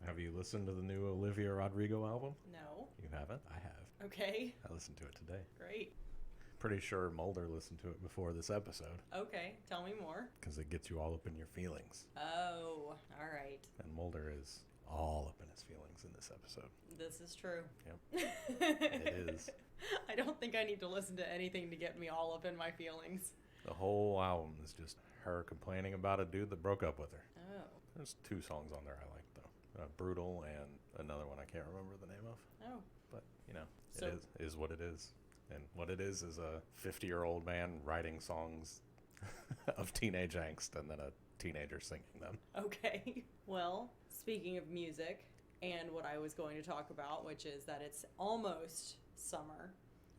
Have you listened to the new Olivia Rodrigo album? No. You haven't? I have. Okay. I listened to it today. Great. Pretty sure Mulder listened to it before this episode. Okay. Tell me more. Because it gets you all up in your feelings. Oh, all right. And Mulder is all up in his feelings in this episode. This is true. Yep. It is. I don't think I need to listen to anything to get me all up in my feelings. The whole album is just her complaining about a dude that broke up with her. Oh. There's 2 songs on there I like, though. Brutal and another one I can't remember the name of. Oh. But, you know, So- it is what it is. And what it is a 50-year-old man writing songs of teenage angst and then a teenager singing them. Okay. Well, speaking of music and what I was going to talk about, which is that it's almost summer.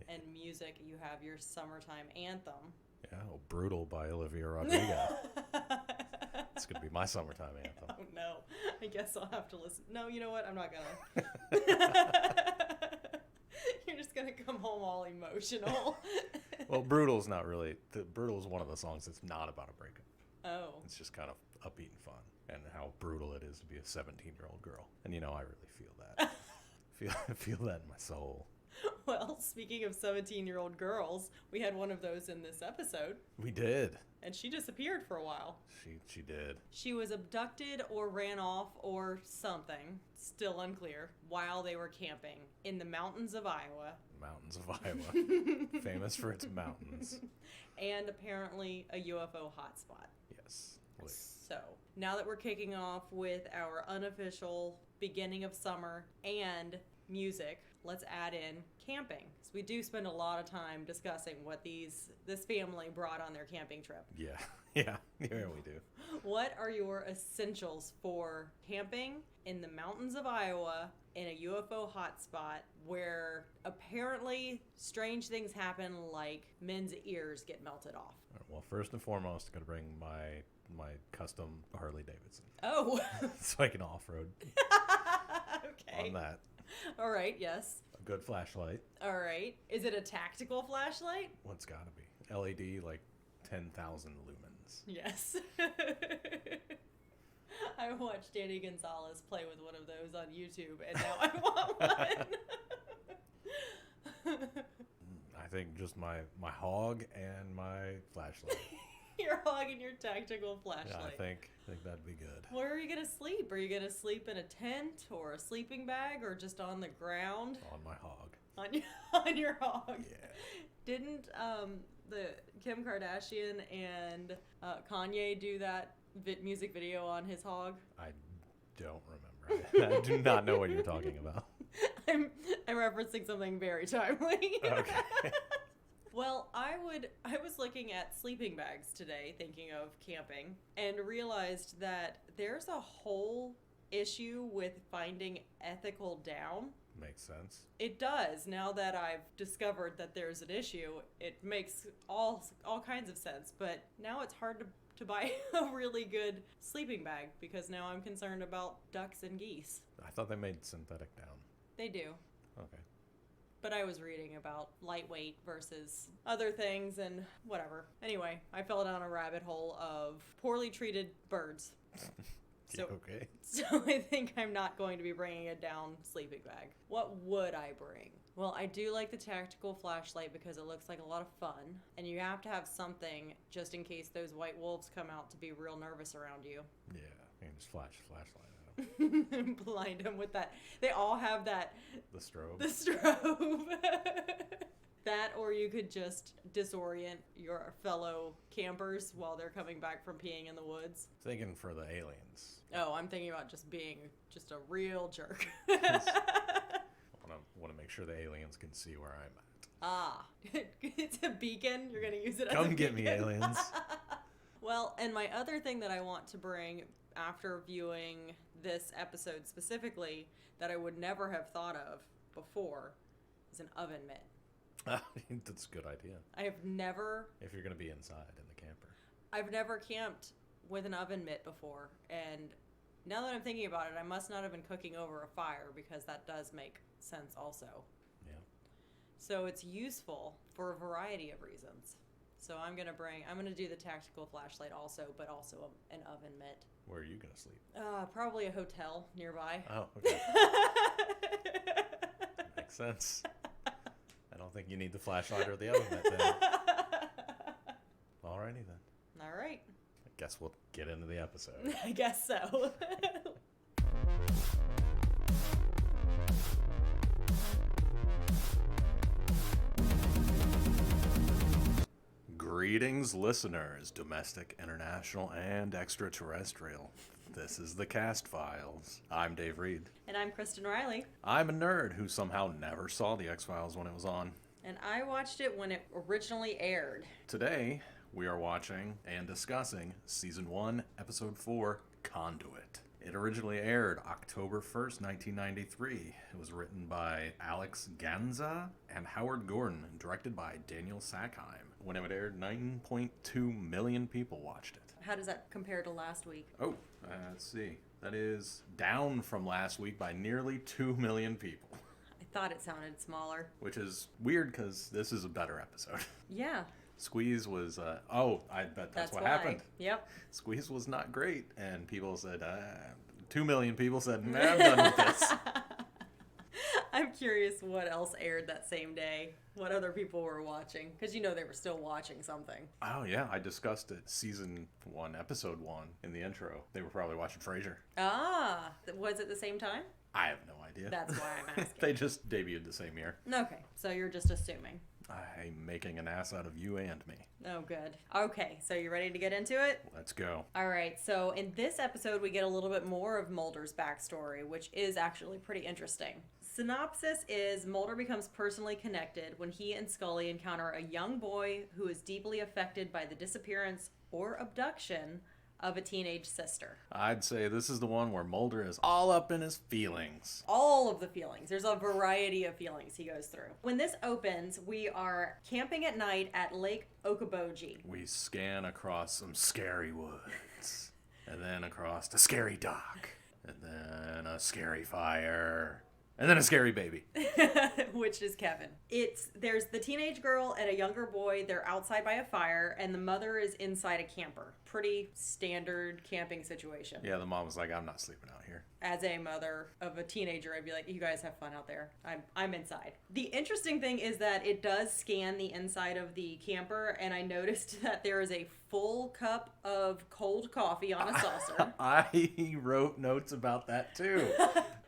And music, you have your summertime anthem. Yeah, well, Brutal by Olivia Rodrigo. It's going to be my summertime anthem. Oh, no. I guess I'll have to listen. No, you know what? I'm not gonna. You're just gonna come home all emotional. Well, Brutal's not really... Brutal's one of the songs that's not about a breakup. Oh. It's just kind of upbeat and fun. And how brutal it is to be a 17-year-old girl. And, you know, I really feel that. feel that in my soul. Well, speaking of 17-year-old girls, we had one of those in this episode. We did. And she disappeared for a while. She did. She was abducted or ran off or something, still unclear, while they were camping in the mountains of Iowa. Mountains of Iowa. Famous for its mountains. And apparently a UFO hotspot. Yes. So, now that we're kicking off with our unofficial beginning of summer and music, let's add in camping. So we do spend a lot of time discussing what this family brought on their camping trip. Yeah, we do. What are your essentials for camping in the mountains of Iowa in a UFO hotspot where apparently strange things happen, like men's ears get melted off? All right, well, first and foremost, I'm going to bring my custom Harley Davidson. Oh. So I can off-road Okay. on that. All right, yes. A good flashlight. All right. Is it a tactical flashlight? Well, it's got to be. LED, like 10,000 lumens. Yes. I watched Danny Gonzalez play with one of those on YouTube, and now I want one. I think just my hog and my flashlight. Your hog and your tactical Yeah, flashlight. I think that'd be good. Where are you going to sleep? Are you going to sleep in a tent or a sleeping bag or just on the ground? On my hog. On your hog. Yeah. Didn't the Kim Kardashian and Kanye do that music video on his hog? I don't remember. I do not know what you're talking about. I'm referencing something very timely. Okay. Well, I was looking at sleeping bags today, thinking of camping, and realized that there's a whole issue with finding ethical down. Makes sense. It does. Now that I've discovered that there's an issue, it makes all kinds of sense. But now it's hard to buy a really good sleeping bag because now I'm concerned about ducks and geese. I thought they made synthetic down. They do. Okay. But I was reading about lightweight versus other things and whatever. Anyway, I fell down a rabbit hole of poorly treated birds. So, okay. So I think I'm not going to be bringing a down sleeping bag. What would I bring? Well, I do like the tactical flashlight because it looks like a lot of fun. And you have to have something just in case those white wolves come out to be real nervous around you. Yeah, you can just flash a flashlight at them. Blind them with that. They all have that. The strobe. The strobe. That, or you could just disorient your fellow campers while they're coming back from peeing in the woods. Thinking for the aliens. Oh, I'm thinking about just being just a real jerk. Want to make sure the aliens can see where I'm at. Ah, it's a beacon. You're going to use it as a Come get me, beacon. aliens. Well, and my other thing that I want to bring after viewing this episode specifically that I would never have thought of before is an oven mitt. That's a good idea. I have never... If you're going to be inside in the camper. I've never camped with an oven mitt before, and now that I'm thinking about it, I must not have been cooking over a fire because that does make sense also. Yeah. So it's useful for a variety of reasons. So I'm gonna do the tactical flashlight also, but also an oven mitt. Where are you going to sleep? Probably a hotel nearby. Oh, okay. Makes sense. I don't think you need the flashlight or the oven mitt then. Alrighty then. All right. I guess we'll get into the episode. I guess so. Greetings, listeners, domestic, international, and extraterrestrial. This is the Cast Files. I'm Dave Reed. And I'm Kristen Riley. I'm a nerd who somehow never saw the X-Files when it was on. And I watched it when it originally aired. Today, we are watching and discussing Season 1, Episode 4, Conduit. It originally aired October 1st, 1993. It was written by Alex Ganza and Howard Gordon, and directed by Daniel Sackheim. When it aired, 9.2 million people watched it. How does that compare to last week? Oh, let's see. That is down from last week by nearly 2 million people. I thought it sounded smaller. Which is weird because this is a better episode. Yeah. Squeeze was, I bet that's what why. happened. Yep. Squeeze was not great, and people said, 2 million people said, nah, I'm done with this. I'm curious what else aired that same day. What other people were watching. Because they were still watching something. Oh, yeah, I discussed it, Season 1, Episode 1, in the intro. They were probably watching Frasier. Ah, was it the same time? I have no idea. That's why I'm asking. They just debuted the same year. Okay, so you're just assuming. I'm making an ass out of you and me. Oh, good. Okay, so you ready to get into it? Let's go. All right, so in this episode, we get a little bit more of Mulder's backstory, which is actually pretty interesting. Synopsis is Mulder becomes personally connected when he and Scully encounter a young boy who is deeply affected by the disappearance or abduction of a teenage sister. I'd say this is the one where Mulder is all up in his feelings. All of the feelings. There's a variety of feelings he goes through. When this opens, we are camping at night at Lake Okoboji. We scan across some scary woods, and then across a scary dock, and then a scary fire, and then a scary baby. Which is Kevin. There's the teenage girl and a younger boy. They're outside by a fire, and the mother is inside a camper. Pretty standard camping situation. Yeah, the mom was like, I'm not sleeping out here. As a mother of a teenager, I'd be like, you guys have fun out there. I'm inside. The interesting thing is that it does scan the inside of the camper, and I noticed that there is a full cup of cold coffee on a saucer. I wrote notes about that too.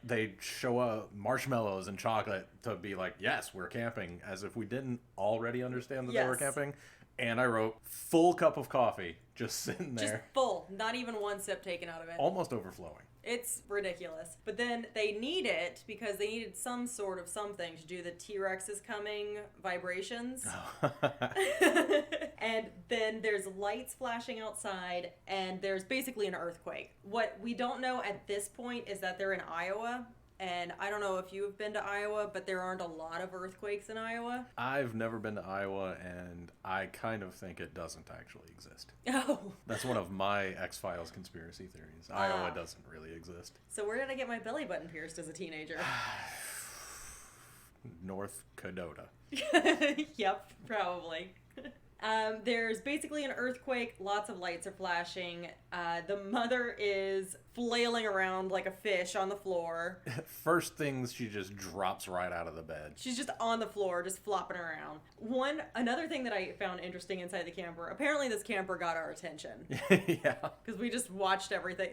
They show up marshmallows and chocolate to be like, yes, we're camping, as if we didn't already understand that they were camping. And I wrote, full cup of coffee, just sitting there. Just full, not even one sip taken out of it. Almost overflowing. It's ridiculous. But then they need it because they needed some sort of something to do the T-Rex is coming vibrations. And then there's lights flashing outside, and there's basically an earthquake. What we don't know at this point is that they're in Iowa. And I don't know if you've been to Iowa, but there aren't a lot of earthquakes in Iowa. I've never been to Iowa, and I kind of think it doesn't actually exist. Oh. That's one of my X-Files conspiracy theories. Iowa doesn't really exist. So where did I get my belly button pierced as a teenager? North Cadota. Yep, probably. There's basically an earthquake. Lots of lights are flashing. The mother is flailing around like a fish on the floor. First things, she just drops right out of the bed. She's just on the floor, just flopping around. Another thing that I found interesting inside the camper, apparently this camper got our attention. Yeah. Because we just watched everything,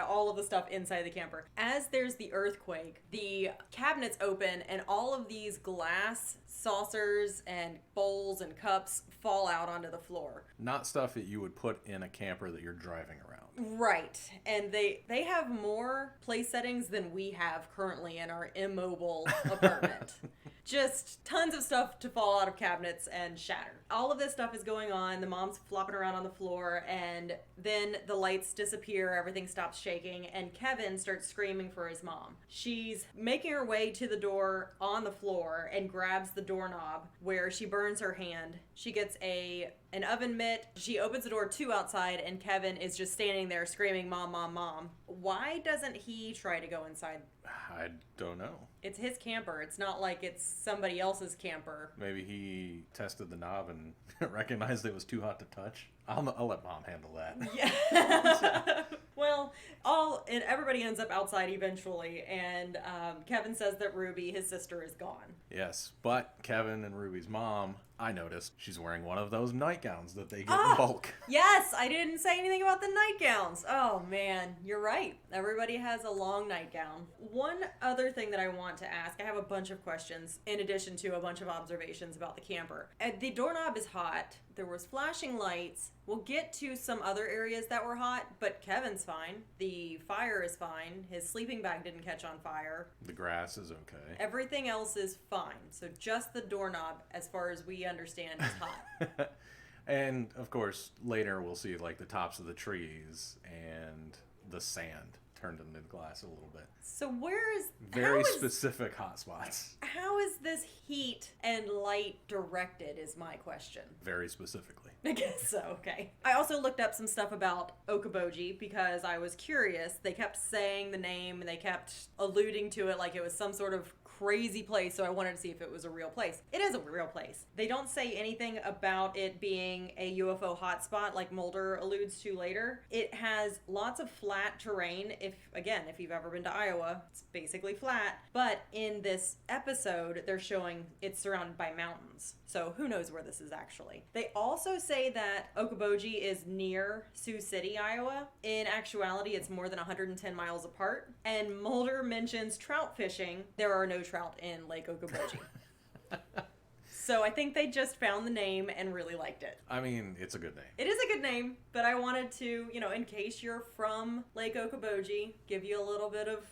all of the stuff inside the camper. As there's the earthquake, the cabinets open and all of these glass saucers and bowls and cups fall out onto the floor. Not stuff that you would put in a camper that you're driving around. Right. And they have more place settings than we have currently in our immobile apartment. Just tons of stuff to fall out of cabinets and shatter. All of this stuff is going on. The mom's flopping around on the floor, and then the lights disappear, everything stops shaking, and Kevin starts screaming for his mom. She's making her way to the door on the floor and grabs the doorknob where she burns her hand. She gets an oven mitt. She opens the door to outside, and Kevin is just standing there screaming, "Mom, mom, mom." Why doesn't he try to go inside? I don't know. It's his camper. It's not like it's somebody else's camper. Maybe he tested the knob and recognized it was too hot to touch. I'll let Mom handle that. Yeah. Well, everybody ends up outside eventually, and Kevin says that Ruby, his sister, is gone. Yes, but Kevin and Ruby's mom, I noticed she's wearing one of those nightgowns that they get in bulk. Yes, I didn't say anything about the nightgowns. Oh man, you're right. Everybody has a long nightgown. One other thing that I want to ask, I have a bunch of questions in addition to a bunch of observations about the camper. The doorknob is hot. There was flashing lights. We'll get to some other areas that were hot, but Kevin's fine. The fire is fine. His sleeping bag didn't catch on fire. The grass is okay. Everything else is fine. So just the doorknob, as far as we understand, is hot. And, of course, later we'll see, like, the tops of the trees and the sand turned into glass a little bit. So Very specific hot spots. How is this heat and light directed is my question. Very specifically. I guess so, okay. I also looked up some stuff about Okoboji because I was curious. They kept saying the name and they kept alluding to it like it was some sort of crazy place, so I wanted to see if it was a real place. It is a real place. They don't say anything about it being a UFO hotspot like Mulder alludes to later. It has lots of flat terrain. If you've ever been to Iowa, it's basically flat. But in this episode, they're showing it's surrounded by mountains. So who knows where this is actually. They also say that Okoboji is near Sioux City, Iowa. In actuality, it's more than 110 miles apart. And Mulder mentions trout fishing. There are no trout in Lake Okoboji. So I think they just found the name and really liked it. I mean, it's a good name. It is a good name, but I wanted to, in case you're from Lake Okoboji, give you a little bit of,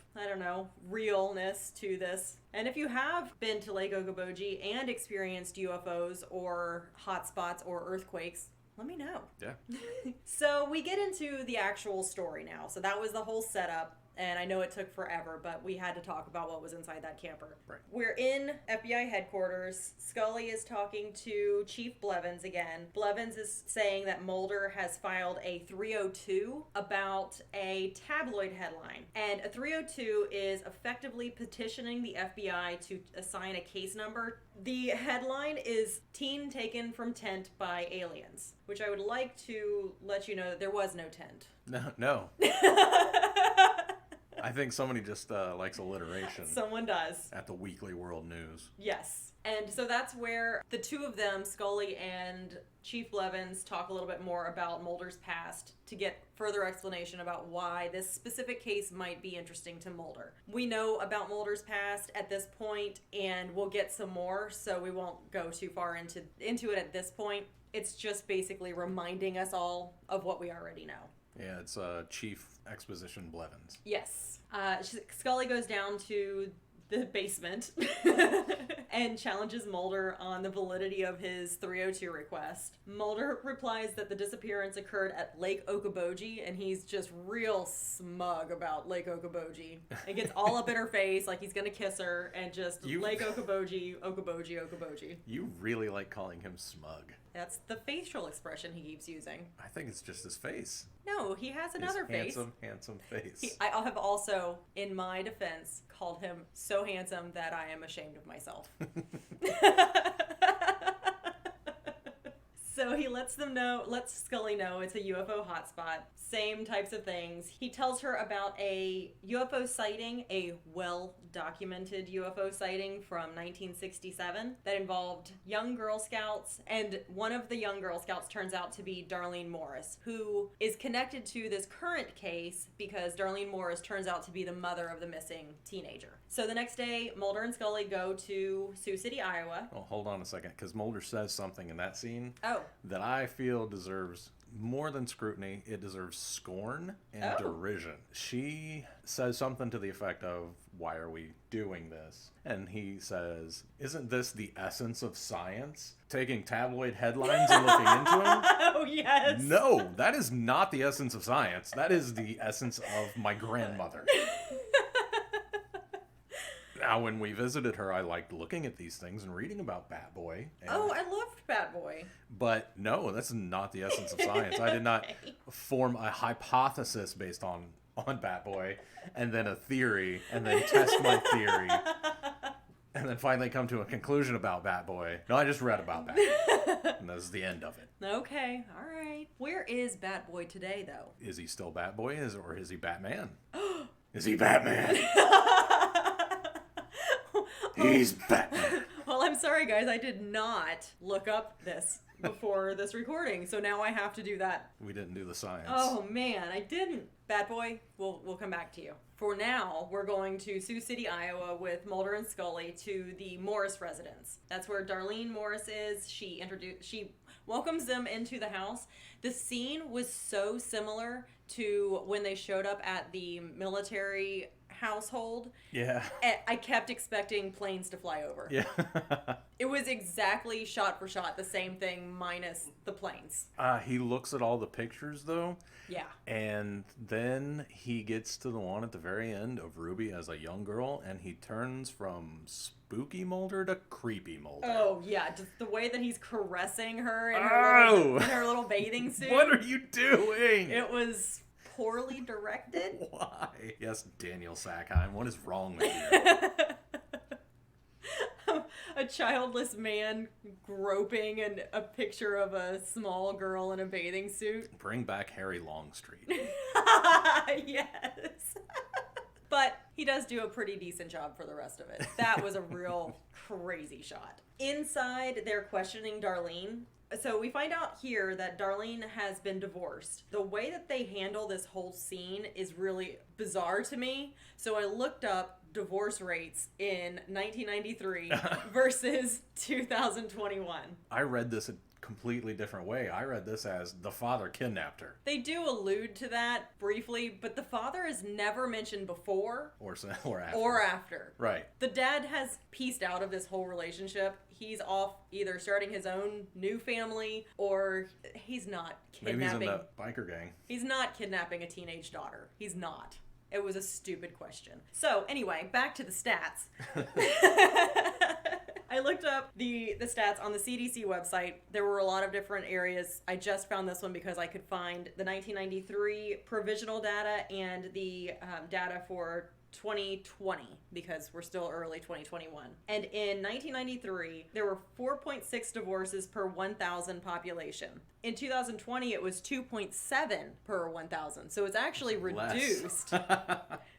realness to this. And if you have been to Lake Okoboji and experienced UFOs or hotspots or earthquakes, let me know. Yeah. So we get into the actual story now. So that was the whole setup. And I know it took forever, but we had to talk about what was inside that camper. Right. We're in FBI headquarters. Scully is talking to Chief Blevins again. Blevins is saying that Mulder has filed a 302 about a tabloid headline. And a 302 is effectively petitioning the FBI to assign a case number. The headline is "Teen Taken from Tent by Aliens," which I would like to let you know that there was no tent. No. I think somebody just likes alliteration. Someone does. At the Weekly World News. Yes. And so that's where the two of them, Scully and Chief Blevins, talk a little bit more about Mulder's past to get further explanation about why this specific case might be interesting to Mulder. We know about Mulder's past at this point, and we'll get some more, so we won't go too far into it at this point. It's just basically reminding us all of what we already know. Yeah, it's Chief Exposition Blevins. Yes. Scully goes down to the basement and challenges Mulder on the validity of his 302 request. Mulder replies that the disappearance occurred at Lake Okoboji, and he's just real smug about Lake Okoboji. It gets all up in her face like he's gonna kiss her, and just Lake Okoboji, Okoboji, Okoboji. You really like calling him smug. That's the facial expression he keeps using. I think it's just his face. No, he has another face. Handsome face. I have also, in my defense, called him so handsome that I am ashamed of myself. So he lets Scully know it's a UFO hotspot. Same types of things. He tells her about a UFO sighting, a well-documented UFO sighting from 1967 that involved young Girl Scouts, and one of the young Girl Scouts turns out to be Darlene Morris, who is connected to this current case because Darlene Morris turns out to be the mother of the missing teenager. So the next day, Mulder and Scully go to Sioux City, Iowa. Well, hold on a second, because Mulder says something in that scene that I feel deserves more than scrutiny. It deserves scorn and derision. She says something to the effect of, "Why are we doing this?" And he says, "Isn't this the essence of science? Taking tabloid headlines and looking into them?" Oh, yes. No, that is not the essence of science. That is the essence of my grandmother. Now, when we visited her, I liked looking at these things and reading about Batboy. Oh, I loved Batboy. But no, that's not the essence of science. I did not form a hypothesis based on Batboy, and then a theory, and then test my theory, and then finally come to a conclusion about Batboy. No, I just read about Batboy, and that's the end of it. Okay, all right. Where is Batboy today, though? Is he still Batboy, or is he Batman? Is he Batman? He's Batman. Well, I'm sorry, guys. I did not look up this before this recording, so now I have to do that. We didn't do the science. Oh, man, I didn't. Batboy, we'll come back to you. For now, we're going to Sioux City, Iowa with Mulder and Scully to the Morris residence. That's where Darlene Morris is. She welcomes them into the house. The scene was so similar to when they showed up at the military household. Yeah. I kept expecting planes to fly over. Yeah. It was exactly shot for shot the same thing minus the planes. He looks at all the pictures, though. Yeah. And then he gets to the one at the very end of Ruby as a young girl, and he turns from spooky Mulder to creepy Mulder. Oh, yeah. Just the way that he's caressing her in her little bathing suit. What are you doing? It was poorly directed. Why? Yes, Daniel Sackheim, what is wrong with you? A childless man groping and a picture of a small girl in a bathing suit. Bring back Harry Longstreet. Yes. But he does do a pretty decent job for the rest of it. That was a real crazy shot. Inside, they're questioning Darlene. So we find out here that Darlene has been divorced. The way that they handle this whole scene is really bizarre to me. So I looked up divorce rates in 1993 versus 2021. I read this a completely different way. I read this as the father kidnapped her. They do allude to that briefly, but the father is never mentioned before Or after. Right. The dad has pieced out of this whole relationship. He's off either starting his own new family or he's not kidnapping. Maybe he's in that biker gang. He's not kidnapping a teenage daughter. He's not. It was a stupid question. So anyway, back to the stats. I looked up the stats on the CDC website. There were a lot of different areas. I just found this one because I could find the 1993 provisional data and the data for 2020 because we're still early 2021. And in 1993, there were 4.6 divorces per 1,000 population. In 2020, it was 2.7 per 1,000. So it's actually reduced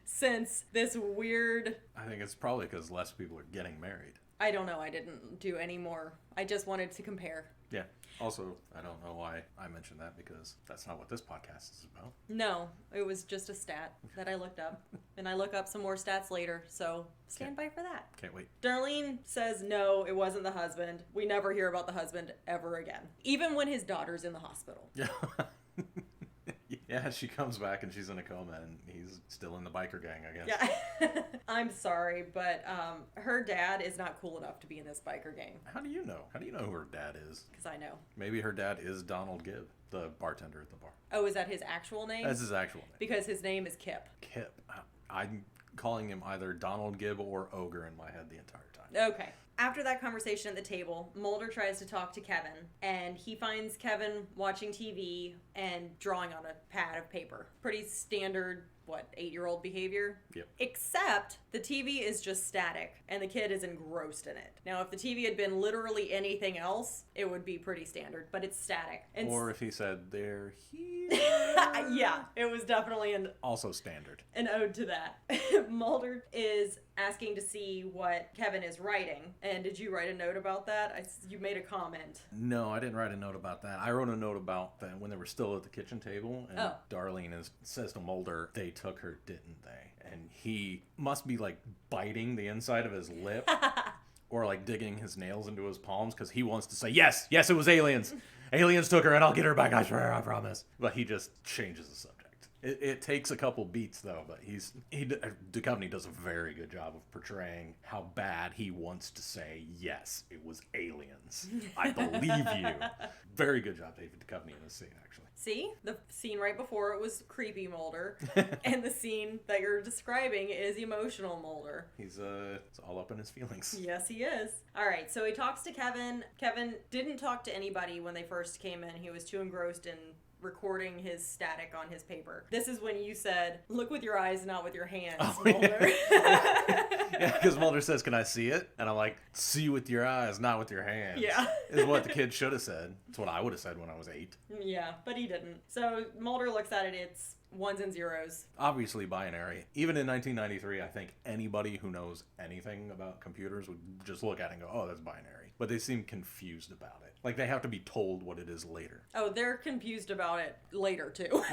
since this weird... I think it's probably because less people are getting married. I don't know. I didn't do any more. I just wanted to compare. Yeah. Also, I don't know why I mentioned that because that's not what this podcast is about. No, it was just a stat that I looked up. And I look up some more stats later, so stand by for that. Can't wait. Darlene says no, it wasn't the husband. We never hear about the husband ever again. Even when his daughter's in the hospital. Yeah. Yeah, she comes back and she's in a coma and he's still in the biker gang, I guess. Yeah. I'm sorry, but her dad is not cool enough to be in this biker gang. How do you know? How do you know who her dad is? Because I know. Maybe her dad is Donald Gibb, the bartender at the bar. Oh, is that his actual name? That's his actual name. Because his name is Kip. Kip. I'm calling him either Donald Gibb or Ogre in my head the entire time. Okay. After that conversation at the table, Mulder tries to talk to Kevin, and he finds Kevin watching TV and drawing on a pad of paper. Pretty standard, 8-year-old behavior? Yep. Except the TV is just static, and the kid is engrossed in it. Now, if the TV had been literally anything else, it would be pretty standard, but it's static. Or if he said, they're here. Yeah, it was definitely also standard. An ode to that. Mulder is asking to see what Kevin is writing. And did you write a note about that? You made a comment. No, I didn't write a note about that. I wrote a note about that when they were still at the kitchen table. And Darlene says to Mulder, they took her, didn't they? And he must be like biting the inside of his lip or like digging his nails into his palms because he wants to say, yes, it was aliens. Aliens took her and I'll get her back, I swear, I promise. But he just changes the subject. It takes a couple beats though, but Duchovny does a very good job of portraying how bad he wants to say, yes, it was aliens. I believe you. Very good job, David Duchovny, in this scene, actually. See? The scene right before it was creepy Mulder, and the scene that you're describing is emotional Mulder. He's all up in his feelings. Yes, he is. All right, so he talks to Kevin. Kevin didn't talk to anybody when they first came in. He was too engrossed in recording his static on his paper. This is when you said, look with your eyes, not with your hands, Mulder. Yeah, because Mulder says, can I see it? And I'm like, see with your eyes, not with your hands. Yeah. Is what the kid should have said. It's what I would have said when I was 8. Yeah, but he didn't. So Mulder looks at it, it's ones and zeros. Obviously binary. Even in 1993, I think anybody who knows anything about computers would just look at it and go, oh, that's binary. But they seem confused about it. Like, they have to be told what it is later. Oh, they're confused about it later, too.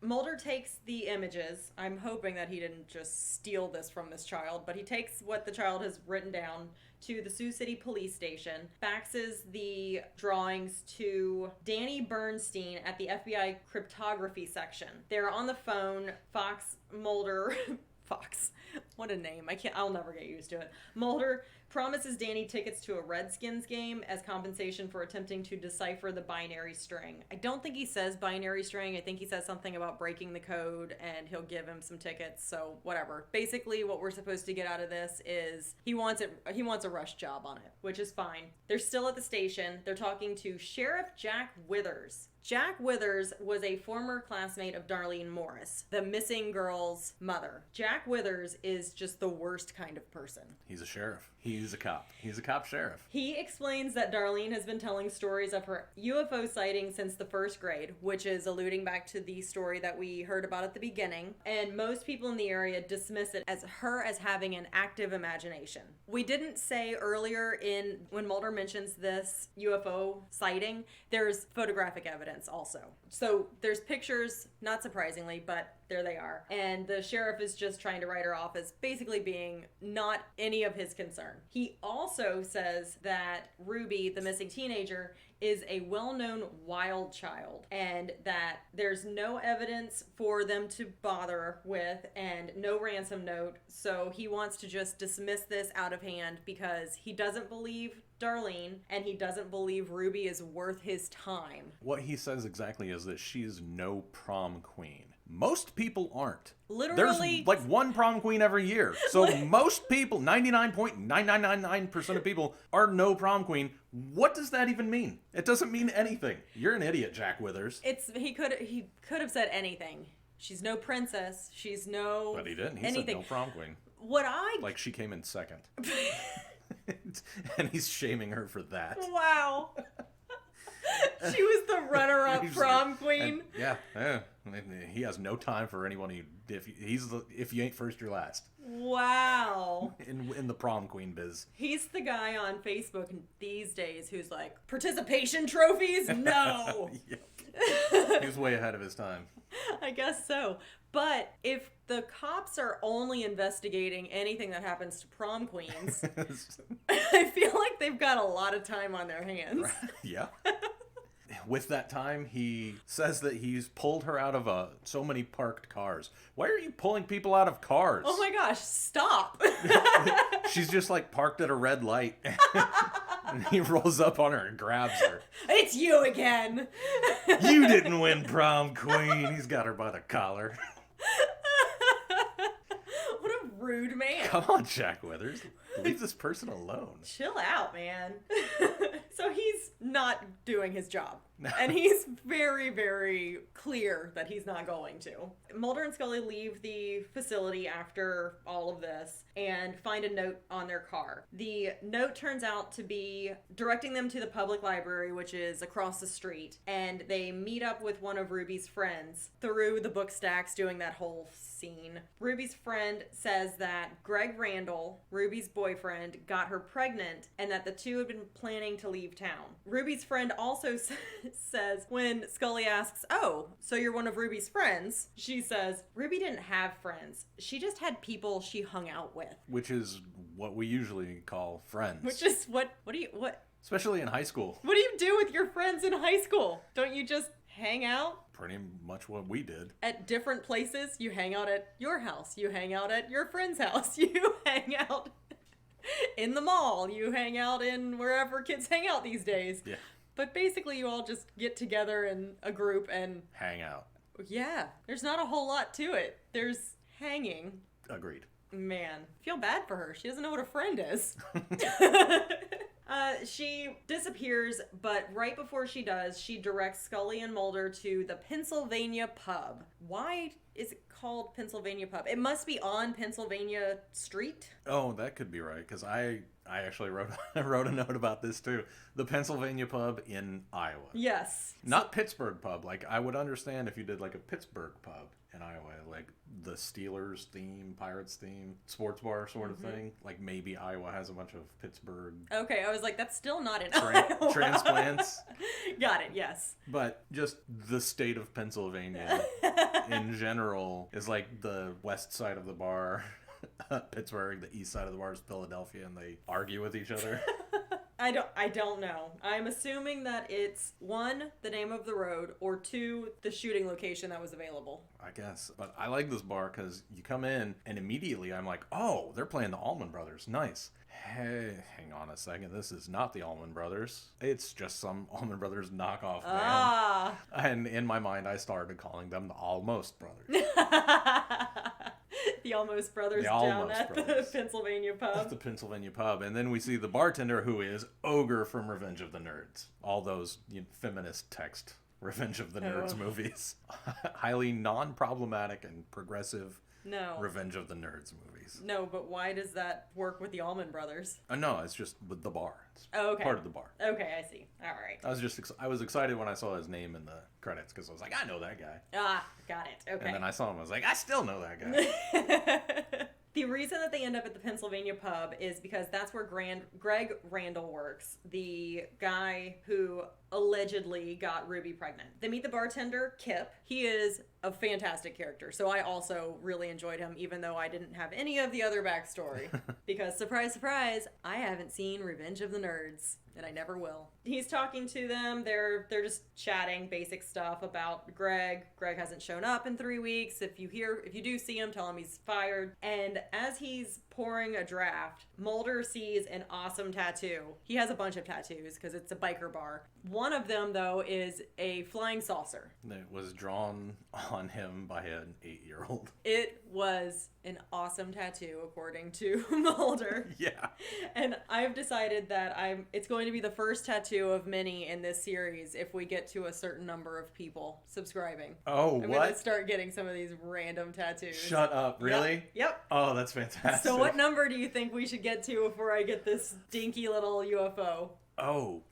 Mulder takes the images. I'm hoping that he didn't just steal this from this child, but he takes what the child has written down to the Sioux City police station, faxes the drawings to Danny Bernstein at the FBI cryptography section. They're on the phone. Fox Mulder... Fox. What a name. I'll never get used to it. Mulder promises Danny tickets to a Redskins game as compensation for attempting to decipher the binary string. I don't think he says binary string. I think he says something about breaking the code and he'll give him some tickets. So whatever. Basically what we're supposed to get out of this is he wants a rush job on it, which is fine. They're still at the station. They're talking to Sheriff Jack Withers. Jack Withers was a former classmate of Darlene Morris, the missing girl's mother. Jack Withers is just the worst kind of person. He's a sheriff. He's a cop. He's a cop sheriff. He explains that Darlene has been telling stories of her UFO sighting since the first grade, which is alluding back to the story that we heard about at the beginning. And most people in the area dismiss it as her as having an active imagination. We didn't say earlier when Mulder mentions this UFO sighting, there's photographic evidence also. So there's pictures, not surprisingly, but there they are. And the sheriff is just trying to write her off as basically being not any of his concern. He also says that Ruby, the missing teenager, is a well-known wild child and that there's no evidence for them to bother with and no ransom note. So he wants to just dismiss this out of hand because he doesn't believe Darlene and he doesn't believe Ruby is worth his time. What he says exactly is that she's no prom queen. Most people aren't. Literally. There's like one prom queen every year. So most people, 99.9999% of people are no prom queen. What does that even mean? It doesn't mean anything. You're an idiot, Jack Withers. He could have said anything. She's no princess. She's no But he didn't. He anything. said no prom queen. Like she came in second. And he's shaming her for that. Wow. She was the runner-up prom queen. Yeah. He has no time for anyone. If you ain't first, you're last. Wow. In the prom queen biz. He's the guy on Facebook these days who's like, participation trophies? No. Yep. He was way ahead of his time. I guess so. But if the cops are only investigating anything that happens to prom queens, I feel like they've got a lot of time on their hands. Yeah. With that time, he says that he's pulled her out of so many parked cars. Why are you pulling people out of cars? Oh my gosh, stop. She's just like parked at a red light. And he rolls up on her and grabs her. It's you again. You didn't win prom queen. He's got her by the collar. What a rude man. Come on, Jack Withers. Leave this person alone. Chill out, man. So he's not doing his job. And he's very, very clear that he's not going to. Mulder and Scully leave the facility after all of this and find a note on their car. The note turns out to be directing them to the public library, which is across the street. And they meet up with one of Ruby's friends through the book stacks doing that whole scene. Ruby's friend says that Greg Randall, Ruby's boyfriend, got her pregnant and that the two had been planning to leave town. Ruby's friend also says when Scully asks, oh, so you're one of Ruby's friends? She says, Ruby didn't have friends. She just had people she hung out with. Which is what we usually call friends. Which is what? Especially in high school. What do you do with your friends in high school? Don't you just hang out? pretty much what we did. At different places, you hang out at your house, you hang out at your friend's house, you hang out in the mall, you hang out in wherever kids hang out these days. Yeah. But basically, you all just get together in a group and hang out. Yeah, there's not a whole lot to it. There's hanging. Agreed. Man, feel bad for her. She doesn't know what a friend is. She disappears, but right before she does, she directs Scully and Mulder to the Pennsylvania pub. Why is it called Pennsylvania pub? It must be on Pennsylvania Street. Oh, that could be right, because I actually wrote a note about this too. The Pennsylvania pub in Iowa. Yes. Not Pittsburgh pub. Like, I would understand if you did like a Pittsburgh pub in Iowa, like the Steelers theme, Pirates theme, sports bar sort of thing. Like maybe Iowa has a bunch of Pittsburgh. Okay, I was like, that's still not in Iowa. Transplants. Got it, yes. But just the state of Pennsylvania in general is like the west side of the bar. Pittsburgh, the east side of the bar is Philadelphia, and they argue with each other. I don't know. I'm assuming that it's 1, the name of the road, or 2, the shooting location that was available. I guess. But I like this bar because you come in and immediately I'm like, oh, they're playing the Allman Brothers. Nice. Hey, hang on a second. This is not the Allman Brothers. It's just some Allman Brothers knockoff band. And in my mind, I started calling them the Almost Brothers. The Almost Brothers the Pennsylvania pub. At the Pennsylvania pub. And then we see the bartender, who is Ogre from Revenge of the Nerds. All those feminist text Revenge of the Nerds movies. Highly non-problematic and progressive Revenge of the Nerds movies. No, but why does that work with the Allman Brothers? No, it's just with the bar. It's okay. Part of the bar. Okay, I see. All right. I was excited when I saw his name in the credits because I was like, I know that guy. Got it. Okay. And then I saw him, I was like, I still know that guy. The reason that they end up at the Pennsylvania pub is because that's where Greg Randall works, the guy who allegedly got Ruby pregnant. They meet the bartender, Kip. He is a fantastic character, so I also really enjoyed him, even though I didn't have any of the other backstory. Because, surprise, surprise, I haven't seen Revenge of the Nerds. And I never will. He's talking to them. They're just chatting basic stuff about Greg. Greg hasn't shown up in 3 weeks. If you do see him, tell him he's fired. And as he's pouring a draft, Mulder sees an awesome tattoo. He has a bunch of tattoos because it's a biker bar. One of them, though, is a flying saucer. It was drawn on him by an 8-year-old. It was an awesome tattoo, according to Mulder. Yeah. And I've decided that it's going to be the first tattoo of many in this series if we get to a certain number of people subscribing. Oh, I'm going to start getting some of these random tattoos. Shut up. Really? Yep. Oh, that's fantastic. So what number do you think we should get to before I get this dinky little UFO? Oh,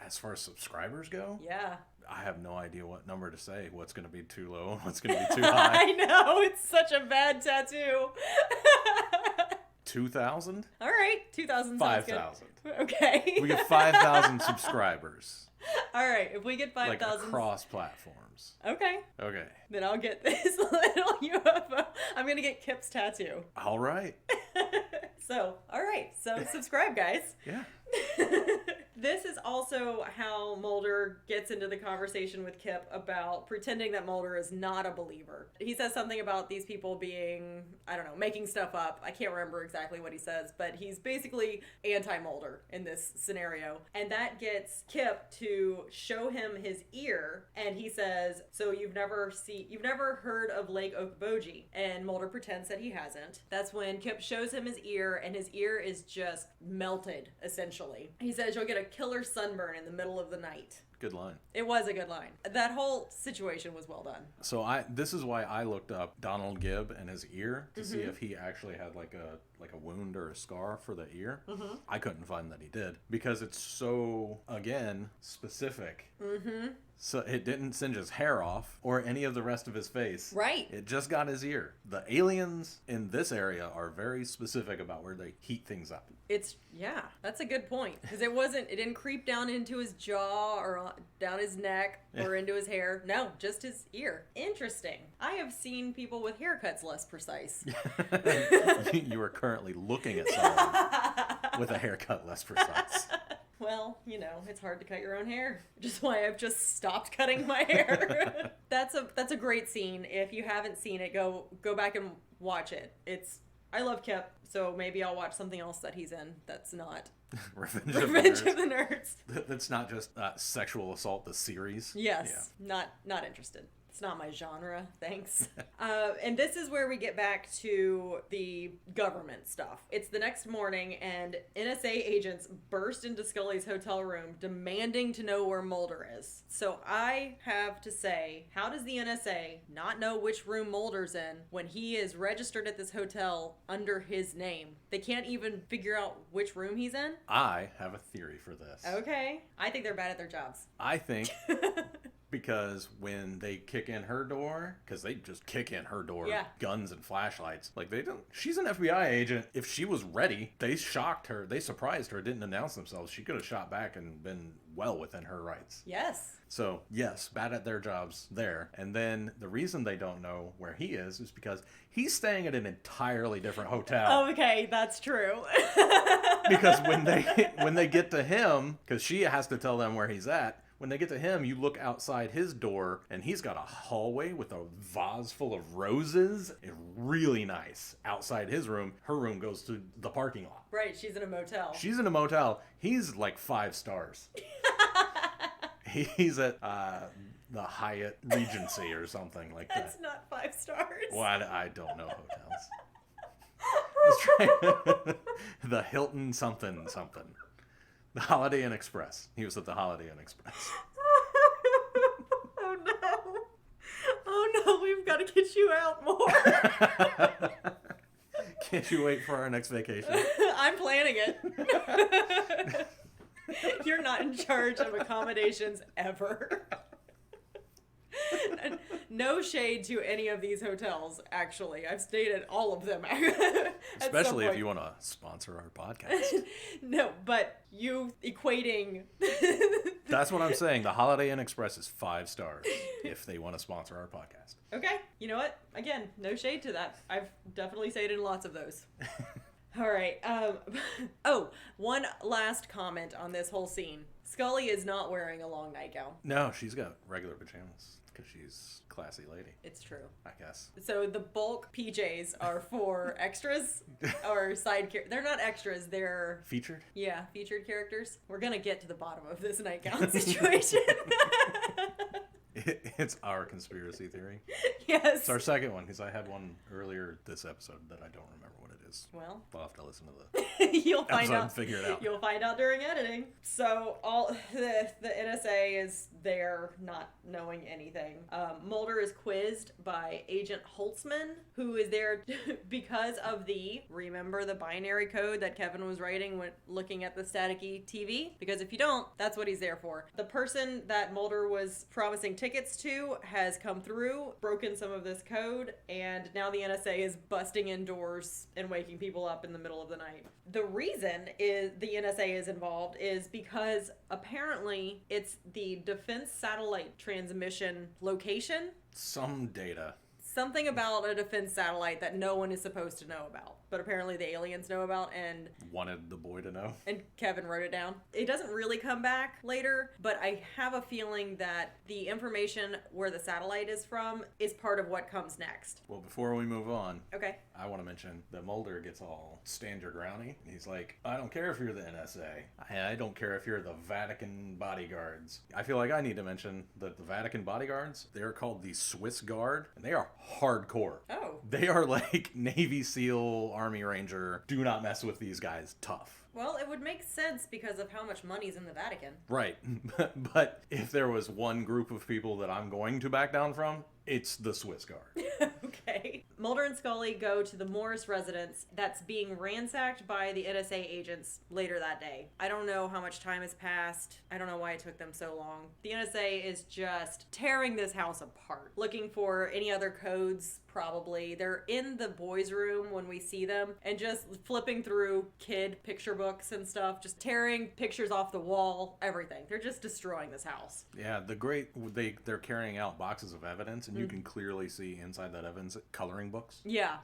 as far as subscribers go? Yeah. I have no idea what number to say. What's going to be too low and what's going to be too high. I know. It's such a bad tattoo. 2,000? All right. 2,000 sounds good. 5,000. Okay. We get 5,000 subscribers. All right. If we get 5,000. Like across platforms. Okay. Okay. Then I'll get this little UFO. I'm going to get Kip's tattoo. All right. So, all right. So subscribe, guys. Yeah. This is also how Mulder gets into the conversation with Kip about pretending that Mulder is not a believer. He says something about these people being, I don't know, making stuff up. I can't remember exactly what he says, but he's basically anti-Mulder in this scenario. And that gets Kip to show him his ear, and he says, so you've never heard of Lake Okoboji? And Mulder pretends that he hasn't. That's when Kip shows him his ear, and his ear is just melted, essentially. He says, you'll get a killer sunburn in the middle of the night. Good line. It was a good line. That whole situation was well done. So this is why I looked up Donald Gibb and his ear to see if he actually had like a wound or a scar for the ear. Mm-hmm. I couldn't find that he did because it's so, again, specific. Mm-hmm. So it didn't singe his hair off or any of the rest of his face. Right. It just got his ear. The aliens in this area are very specific about where they heat things up. That's a good point. Because it didn't creep down into his jaw or down his neck or into his hair. No, just his ear. Interesting. I have seen people with haircuts less precise. You are currently looking at someone with a haircut less precise. Well, it's hard to cut your own hair. Which is why I've just stopped cutting my hair. That's a great scene. If you haven't seen it, go back and watch it. I love Kip, so maybe I'll watch something else that he's in that's not Revenge of the Nerds. That's not just Sexual Assault, the series. Yes. Yeah. Not interested. It's not my genre, thanks. And this is where we get back to the government stuff. It's the next morning, and NSA agents burst into Scully's hotel room demanding to know where Mulder is. So I have to say, how does the NSA not know which room Mulder's in when he is registered at this hotel under his name? They can't even figure out which room he's in? I have a theory for this. Okay. I think they're bad at their jobs. I think... Because when they kick in her door, because they just kick in her door, guns and flashlights. Like, they don't. She's an FBI agent. If she was ready, they shocked her. They surprised her, didn't announce themselves. She could have shot back and been well within her rights. Yes. So, yes, bad at their jobs there. And then the reason they don't know where he is because he's staying at an entirely different hotel. Okay, that's true. Because when they get to him, because she has to tell them where he's at, when they get to him, you look outside his door, and he's got a hallway with a vase full of roses. It's really nice. Outside his room, her room goes to the parking lot. Right, she's in a motel. She's in a motel. He's like 5 stars. He's at the Hyatt Regency or something like that. That's not 5 stars. Well, I don't know hotels. The Hilton something. The Holiday Inn Express. He was at the Holiday Inn Express. Oh no, we've got to get you out more. Can't you wait for our next vacation? I'm planning it. You're not in charge of accommodations ever. No shade to any of these hotels, actually. I've stayed at all of them. Especially if you want to sponsor our podcast. No, but you equating... That's what I'm saying. The Holiday Inn Express is 5 stars if they want to sponsor our podcast. Okay. You know what? Again, no shade to that. I've definitely stayed in lots of those. All right. One last comment on this whole scene. Scully is not wearing a long nightgown. No, she's got regular pajamas because she's a classy lady. It's true. I guess. So the bulk PJs are for extras or side characters. They're not extras. They're... Featured? Yeah, featured characters. We're going to get to the bottom of this nightgown situation. It's our conspiracy theory. Yes. It's our second one because I had one earlier this episode that I don't remember what it is. Well, I'll have to listen to the you'll find out. And figure it out. You'll find out during editing. So all the NSA is there, not knowing anything. Mulder is quizzed by Agent Holtzman, who is there because of remember the binary code that Kevin was writing when looking at the staticky TV? Because if you don't, that's what he's there for. The person that Mulder was promising tickets to has come through, broken some of this code, and now the NSA is busting in doors and waking people up in the middle of the night. The reason is the NSA is involved is because apparently it's the defense satellite transmission location. Some data. Something about a defense satellite that no one is supposed to know about, but apparently the aliens know about and wanted the boy to know. And Kevin wrote it down. It doesn't really come back later, but I have a feeling that the information where the satellite is from is part of what comes next. Well, before we move on, okay, I want to mention that Mulder gets all stand your groundy. He's like, I don't care if you're the NSA. I don't care if you're the Vatican bodyguards. I feel like I need to mention that the Vatican bodyguards, they're called the Swiss Guard, and they are hardcore. Oh. They are like Navy SEAL, Army Ranger. Do not mess with these guys. Tough. Well, it would make sense because of how much money's in the Vatican. Right. But if there was one group of people that I'm going to back down from, it's the Swiss Guard. Okay. Mulder and Scully go to the Morris residence that's being ransacked by the NSA agents later that day. I don't know how much time has passed. I don't know why it took them so long. The NSA is just tearing this house apart, looking for any other codes, probably. They're in the boys' room when we see them and just flipping through kid picture books and stuff, just tearing pictures off the wall, everything. They're just destroying this house. Yeah, they're carrying out boxes of evidence, and you can clearly see inside that evidence coloring coloring books. Yeah,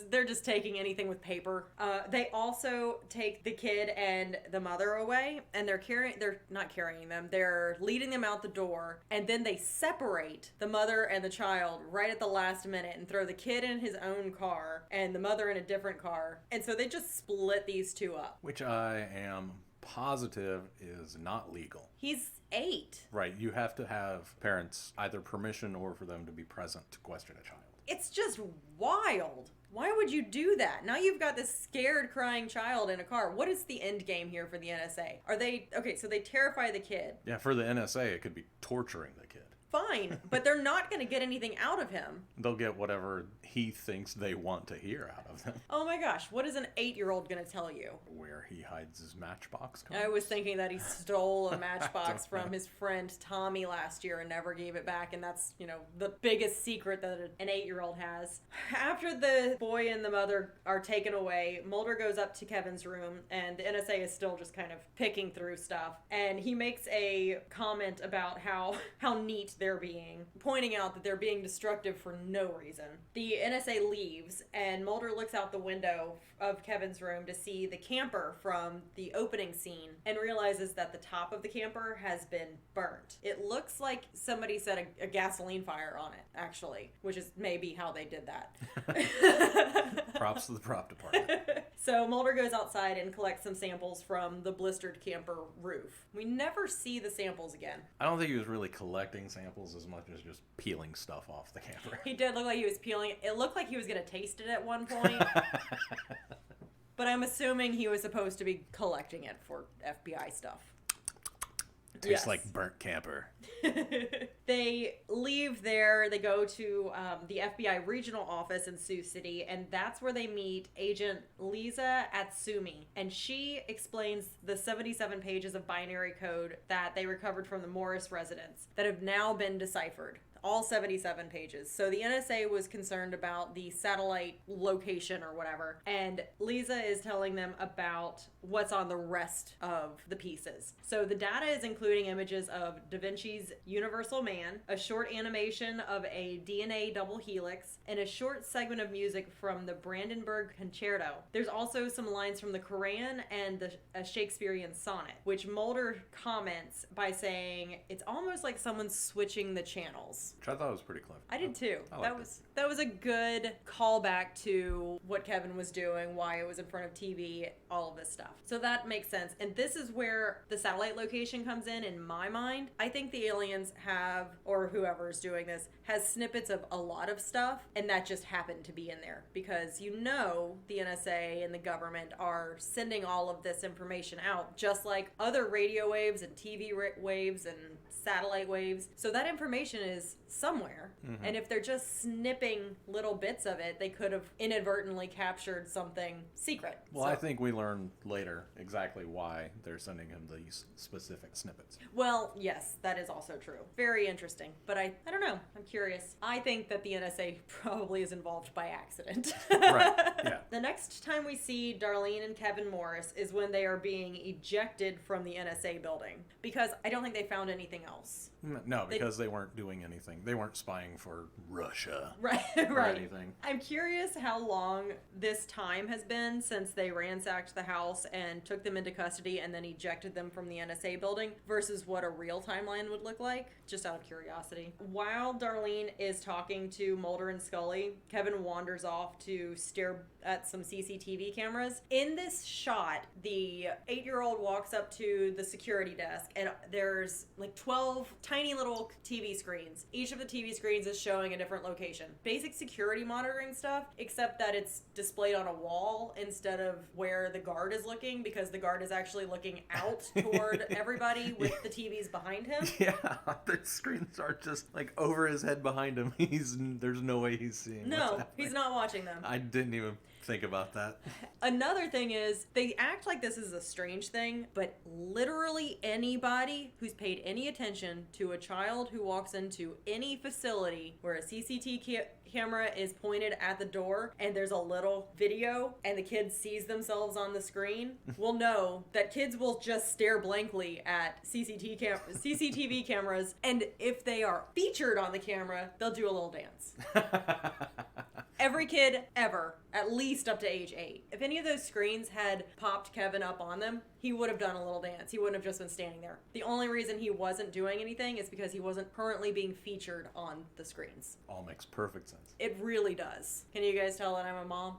they're just taking anything with paper. They also take the kid and the mother away, and they're not carrying them. They're leading them out the door, and then they separate the mother and the child right at the last minute and throw the kid in his own car and the mother in a different car. And so they just split these two up. Which I am positive is not legal. He's 8. Right, you have to have parents either permission or for them to be present to question a child. It's just wild. Why would you do that? Now you've got this scared, crying child in a car. What is the end game here for the NSA? So they terrify the kid. Yeah, for the NSA, it could be torturing the kid. Fine, but they're not going to get anything out of him. They'll get whatever he thinks they want to hear out of them. Oh my gosh, what is an 8-year-old going to tell you? Where he hides his Matchbox cards. I was thinking that he stole a Matchbox from his friend Tommy last year and never gave it back, and that's, the biggest secret that an 8-year-old has. After the boy and the mother are taken away, Mulder goes up to Kevin's room, and the NSA is still just kind of picking through stuff, and he makes a comment about how neat they're being, pointing out that they're being destructive for no reason. The NSA leaves, and Mulder looks out the window of Kevin's room to see the camper from the opening scene and realizes that the top of the camper has been burnt. It looks like somebody set a gasoline fire on it, actually, which is maybe how they did that. Props to the prop department. So Mulder goes outside and collects some samples from the blistered camper roof. We never see the samples again. I don't think he was really collecting samples as much as just peeling stuff off the camper. He did look like he was peeling it. It looked like he was going to taste it at one point. But I'm assuming he was supposed to be collecting it for FBI stuff. Tastes like burnt camper. They leave there. They go to the FBI regional office in Sioux City, and that's where they meet Agent Lisa Atsumi. And she explains the 77 pages of binary code that they recovered from the Morris residence that have now been deciphered. All 77 pages. So the NSA was concerned about the satellite location or whatever, and Lisa is telling them about what's on the rest of the pieces. So the data is including images of Da Vinci's Universal Man, a short animation of a DNA double helix, and a short segment of music from the Brandenburg Concerto. There's also some lines from the Quran and a Shakespearean sonnet, which Mulder comments by saying it's almost like someone's switching the channels. Which I thought was pretty clever. I did too. That was a good callback to what Kevin was doing, why it was in front of TV, all of this stuff. So that makes sense. And this is where the satellite location comes in my mind. I think the aliens have, or whoever's doing this, has snippets of a lot of stuff, and that just happened to be in there. Because the NSA and the government are sending all of this information out, just like other radio waves and TV waves and satellite waves. So that information is somewhere. Mm-hmm. And if they're just snipping little bits of it, they could have inadvertently captured something secret. Well, I think we learn later exactly why they're sending him these specific snippets. Well, yes, that is also true. Very interesting. But I don't know. I'm curious. I think that the NSA probably is involved by accident. Right, yeah. The next time we see Darlene and Kevin Morris is when they are being ejected from the NSA building. Because I don't think they found anything else. No, because they weren't doing anything. They weren't spying for Russia. Right. Or anything. I'm curious how long this time has been since they ransacked the house and took them into custody and then ejected them from the NSA building versus what a real timeline would look like, just out of curiosity. While Darlene is talking to Mulder and Scully, Kevin wanders off to stare at some CCTV cameras. In this shot, the 8-year-old walks up to the security desk and there's like 12 tiny little TV screens. Each of the TV screens is showing a different location. Basic security monitoring stuff, except that it's displayed on a wall instead of where the guard is looking, because the guard is actually looking out toward everybody with the TVs behind him. Yeah, the screens are just like over his head behind him. There's no way he's seeing. No, he's not watching them. I didn't even think about that. Another thing is, they act like this is a strange thing, but literally anybody who's paid any attention to a child who walks into any facility where a CCTV camera is pointed at the door and there's a little video and the kid sees themselves on the screen will know that kids will just stare blankly at CCTV cameras, and if they are featured on the camera, they'll do a little dance. Every kid ever, at least up to age 8. If any of those screens had popped Kevin up on them, he would have done a little dance. He wouldn't have just been standing there. The only reason he wasn't doing anything is because he wasn't currently being featured on the screens. All makes perfect sense. It really does. Can you guys tell that I'm a mom?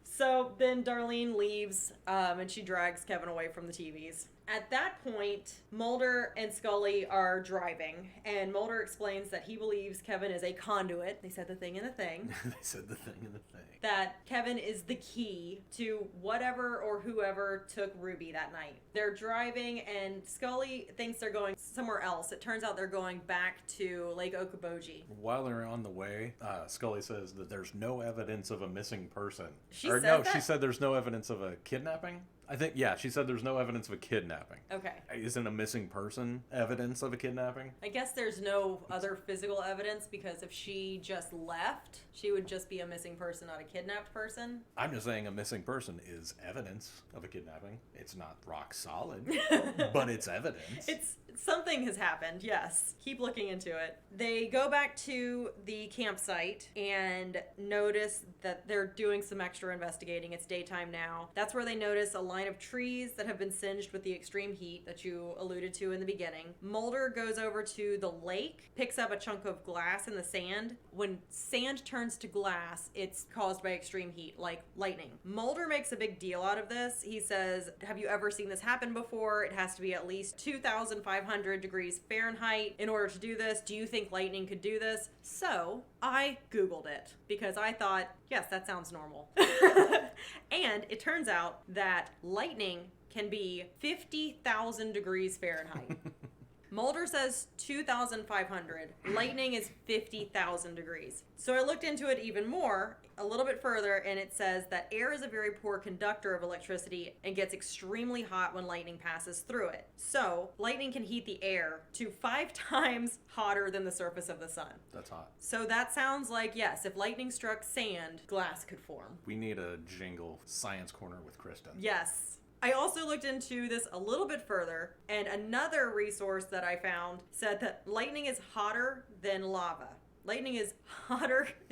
So then Darlene leaves, and she drags Kevin away from the TVs. At that point, Mulder and Scully are driving, and Mulder explains that he believes Kevin is a conduit. They said the thing in the thing. They said the thing in the thing. That Kevin is the key to whatever or whoever took Ruby that night. They're driving, and Scully thinks they're going somewhere else. It turns out they're going back to Lake Okoboji. While they're on the way, Scully says that there's no evidence of a missing person. She said there's no evidence of a kidnapping. She said there's no evidence of a kidnapping. Okay. Isn't a missing person evidence of a kidnapping? I guess there's no other physical evidence, because if she just left, she would just be a missing person, not a kidnapped person. I'm just saying a missing person is evidence of a kidnapping. It's not rock solid, but it's evidence. Something has happened, yes. Keep looking into it. They go back to the campsite and notice that they're doing some extra investigating. It's daytime now. That's where they notice a line of trees that have been singed with the extreme heat that you alluded to in the beginning. Mulder goes over to the lake, picks up a chunk of glass in the sand. When sand turns to glass, it's caused by extreme heat, like lightning. Mulder makes a big deal out of this. He says, have you ever seen this happen before? It has to be at least 2,500 degrees Fahrenheit in order to do this. Do you think lightning could do this? So I Googled it because I thought, yes, that sounds normal. And it turns out that lightning can be 50,000 degrees Fahrenheit. Mulder says 2,500. Lightning is 50,000 degrees. So I looked into it even more, a little bit further, and it says that air is a very poor conductor of electricity and gets extremely hot when lightning passes through it. So lightning can heat the air to 5 times hotter than the surface of the sun. That's hot. So that sounds like, yes, if lightning struck sand, glass could form. We need a jingle Science Corner with Kristen. Yes. I also looked into this a little bit further, and another resource that I found said that lightning is hotter than lava. Lightning is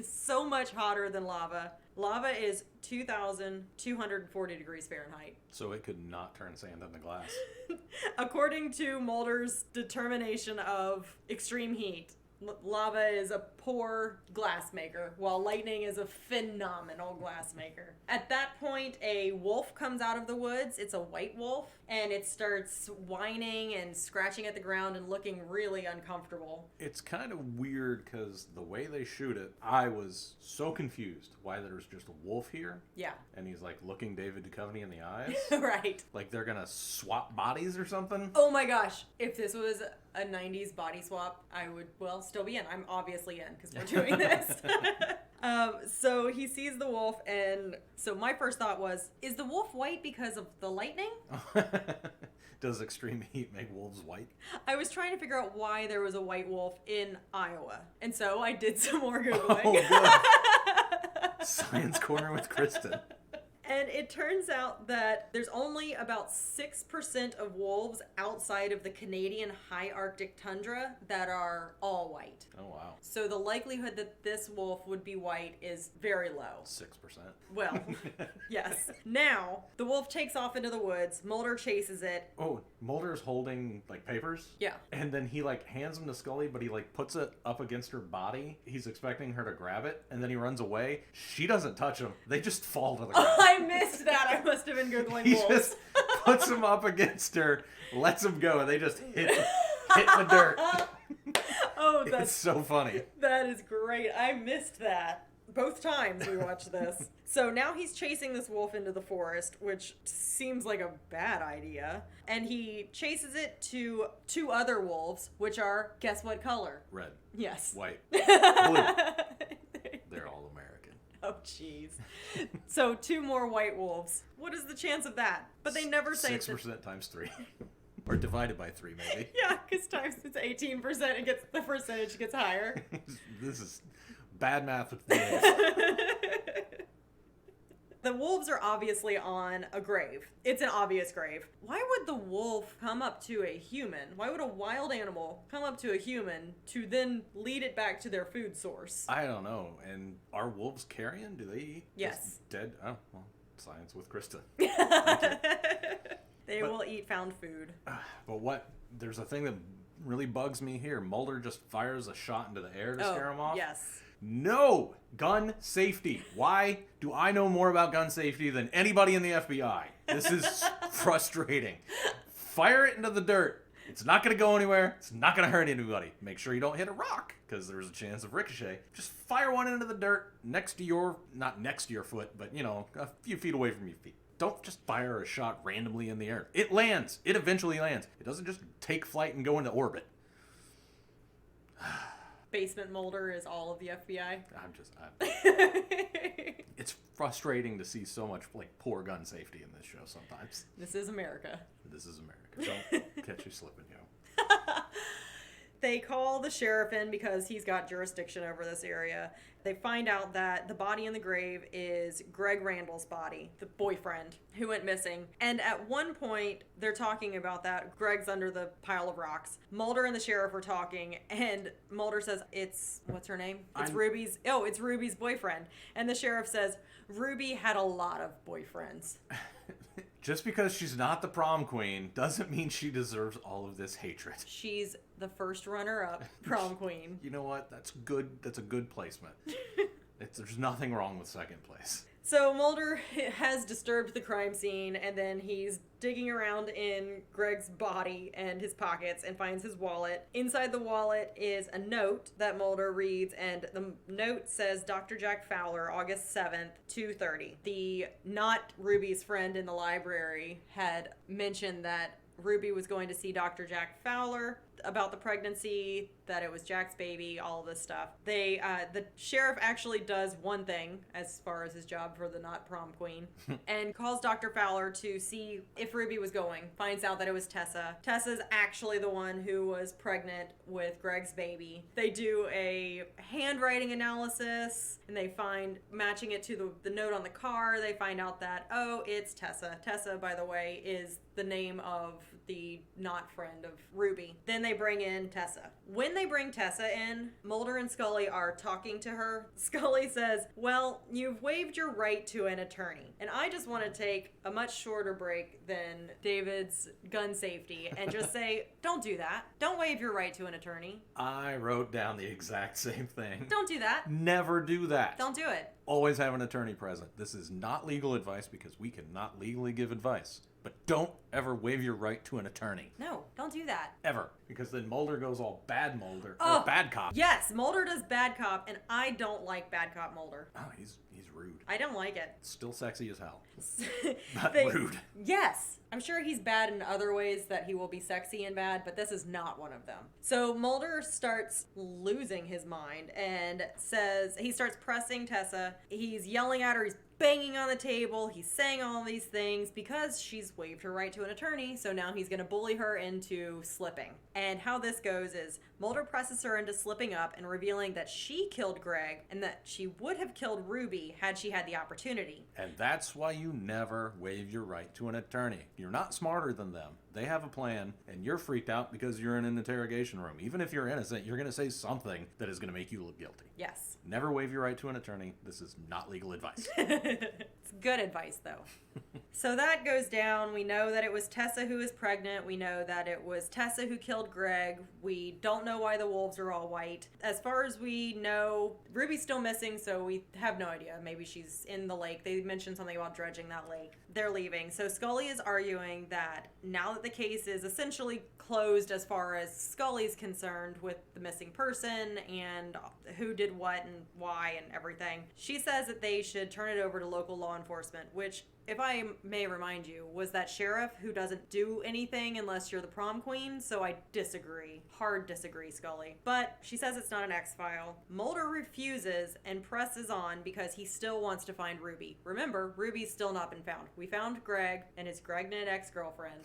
so much hotter than lava. Lava is 2,240 degrees Fahrenheit. So it could not turn sand into glass. According to Mulder's determination of extreme heat, lava is a poor glass maker, while lightning is a phenomenal glass maker. At that point, a wolf comes out of the woods. It's a white wolf, and it starts whining and scratching at the ground and looking really uncomfortable. It's kind of weird because the way they shoot it, I was so confused why there's just a wolf here. Yeah. And he's like looking David Duchovny in the eyes. Right. Like they're gonna swap bodies or something. Oh my gosh. If this was a 90s body swap, I would, still be in. I'm obviously in because we're doing this. So he sees the wolf, and so my first thought was, is the wolf white because of the lightning? Does extreme heat make wolves white? I was trying to figure out why there was a white wolf in Iowa, and so I did some more Googling. Oh, good. Science Corner with Kristen. And it turns out that there's only about 6% of wolves outside of the Canadian high Arctic tundra that are all white. Oh, wow. So the likelihood that this wolf would be white is very low. 6%. Well, yes. Now, the wolf takes off into the woods. Mulder chases it. Oh, Mulder's holding, like, papers? Yeah. And then he, like, hands them to Scully, but he, like, puts it up against her body. He's expecting her to grab it, and then he runs away. She doesn't touch him. They just fall to the ground. I missed that. I must have been Googling He wolves. just puts them up against her, lets them go, and they just hit the dirt. Oh, It's so funny. That is great. I missed that. Both times we watched this. So now he's chasing this wolf into the forest, which seems like a bad idea. And he chases it to 2 other wolves, which are, guess what color? Red. Yes. White. Blue. They're all American. Oh, jeez. So 2 more white wolves. What is the chance of that? But they never say 6% times 3. Or divided by 3, maybe. Yeah, because times it's 18%, the percentage gets higher. This is bad math with names. The wolves are obviously on a grave. It's an obvious grave. Why would the wolf come up to a human? Why would a wild animal come up to a human to then lead it back to their food source? I don't know. And are wolves carrion? Do they eat Yes. dead? Oh, well, science with Kristen. They will eat found food. But there's a thing that really bugs me here. Mulder just fires a shot into the air to scare him off. Yes. No! Gun safety. Why do I know more about gun safety than anybody in the FBI? This is frustrating. Fire it into the dirt. It's not going to go anywhere. It's not going to hurt anybody. Make sure you don't hit a rock, because there's a chance of ricochet. Just fire one into the dirt not next to your foot, but, a few feet away from your feet. Don't just fire a shot randomly in the air. It lands. It eventually lands. It doesn't just take flight and go into orbit. Basement Mulder is all of the FBI. It's frustrating to see so much poor gun safety in this show sometimes. This is America. This is America. Don't catch you slipping, yo. They call the sheriff in because he's got jurisdiction over this area. They find out that the body in the grave is Greg Randall's body, the boyfriend who went missing. And at one point, they're talking about that. Greg's under the pile of rocks. Mulder and the sheriff are talking, and Mulder says, what's her name? It's Ruby's boyfriend. And the sheriff says, Ruby had a lot of boyfriends. Just because she's not the prom queen doesn't mean she deserves all of this hatred. She's the first runner-up prom queen. You know what? That's good. That's a good placement. There's nothing wrong with second place. So Mulder has disturbed the crime scene, and then he's digging around in Greg's body and his pockets and finds his wallet. Inside the wallet is a note that Mulder reads, and the note says Dr. Jack Fowler, August 7th, 2:30. The not Ruby's friend in the library had mentioned that Ruby was going to see Dr. Jack Fowler about the pregnancy, that it was Jack's baby, all of this stuff. The sheriff actually does one thing as far as his job for the not prom queen and calls Dr. Fowler to see if Ruby was going. Finds out that it was Tessa. Tessa's actually the one who was pregnant with Greg's baby. They do a handwriting analysis and they find, matching it to the note on the car, they find out that, it's Tessa. Tessa, by the way, is the name of the not friend of Ruby. Then they bring in Tessa. When they bring Tessa in, Mulder and Scully are talking to her. Scully says, well, you've waived your right to an attorney. And I just want to take a much shorter break than David's gun safety and just say, don't do that. Don't waive your right to an attorney. I wrote down the exact same thing. Don't do that. Never do that. Don't do it. Always have an attorney present. This is not legal advice because we cannot legally give advice. But don't ever waive your right to an attorney. No, don't do that. Ever. Because then Mulder goes all bad Mulder. Oh, or bad cop. Yes, Mulder does bad cop, and I don't like bad cop Mulder. Oh, he's rude. I don't like it. Still sexy as hell. But rude. Yes. I'm sure he's bad in other ways that he will be sexy and bad, but this is not one of them. So Mulder starts losing his mind and he starts pressing Tessa. He's yelling at her. He's banging on the table. He's saying all these things because she's waived her right to an attorney. So now he's going to bully her into slipping. And how this goes is Mulder presses her into slipping up and revealing that she killed Greg and that she would have killed Ruby had she had the opportunity. And that's why you never waive your right to an attorney. You're not smarter than them. They have a plan, and you're freaked out because you're in an interrogation room. Even if you're innocent, you're going to say something that is going to make you look guilty. Yes. Never waive your right to an attorney. This is not legal advice. It's good advice, though. So that goes down. We know that it was Tessa who was pregnant. We know that it was Tessa who killed Greg. We don't know why the wolves are all white. As far as we know, Ruby's still missing, so we have no idea. Maybe she's in the lake. They mentioned something about dredging that lake. They're leaving. So Scully is arguing that now that the case is essentially closed as far as Scully's concerned with the missing person and who did what and why and everything, she says that they should turn it over to local law enforcement, which, if I may remind you, was that sheriff who doesn't do anything unless you're the prom queen, so I disagree. Hard disagree, Scully. But she says it's not an X-file. Mulder refuses and presses on because he still wants to find Ruby. Remember, Ruby's still not been found. We found Greg and his pregnant ex-girlfriend.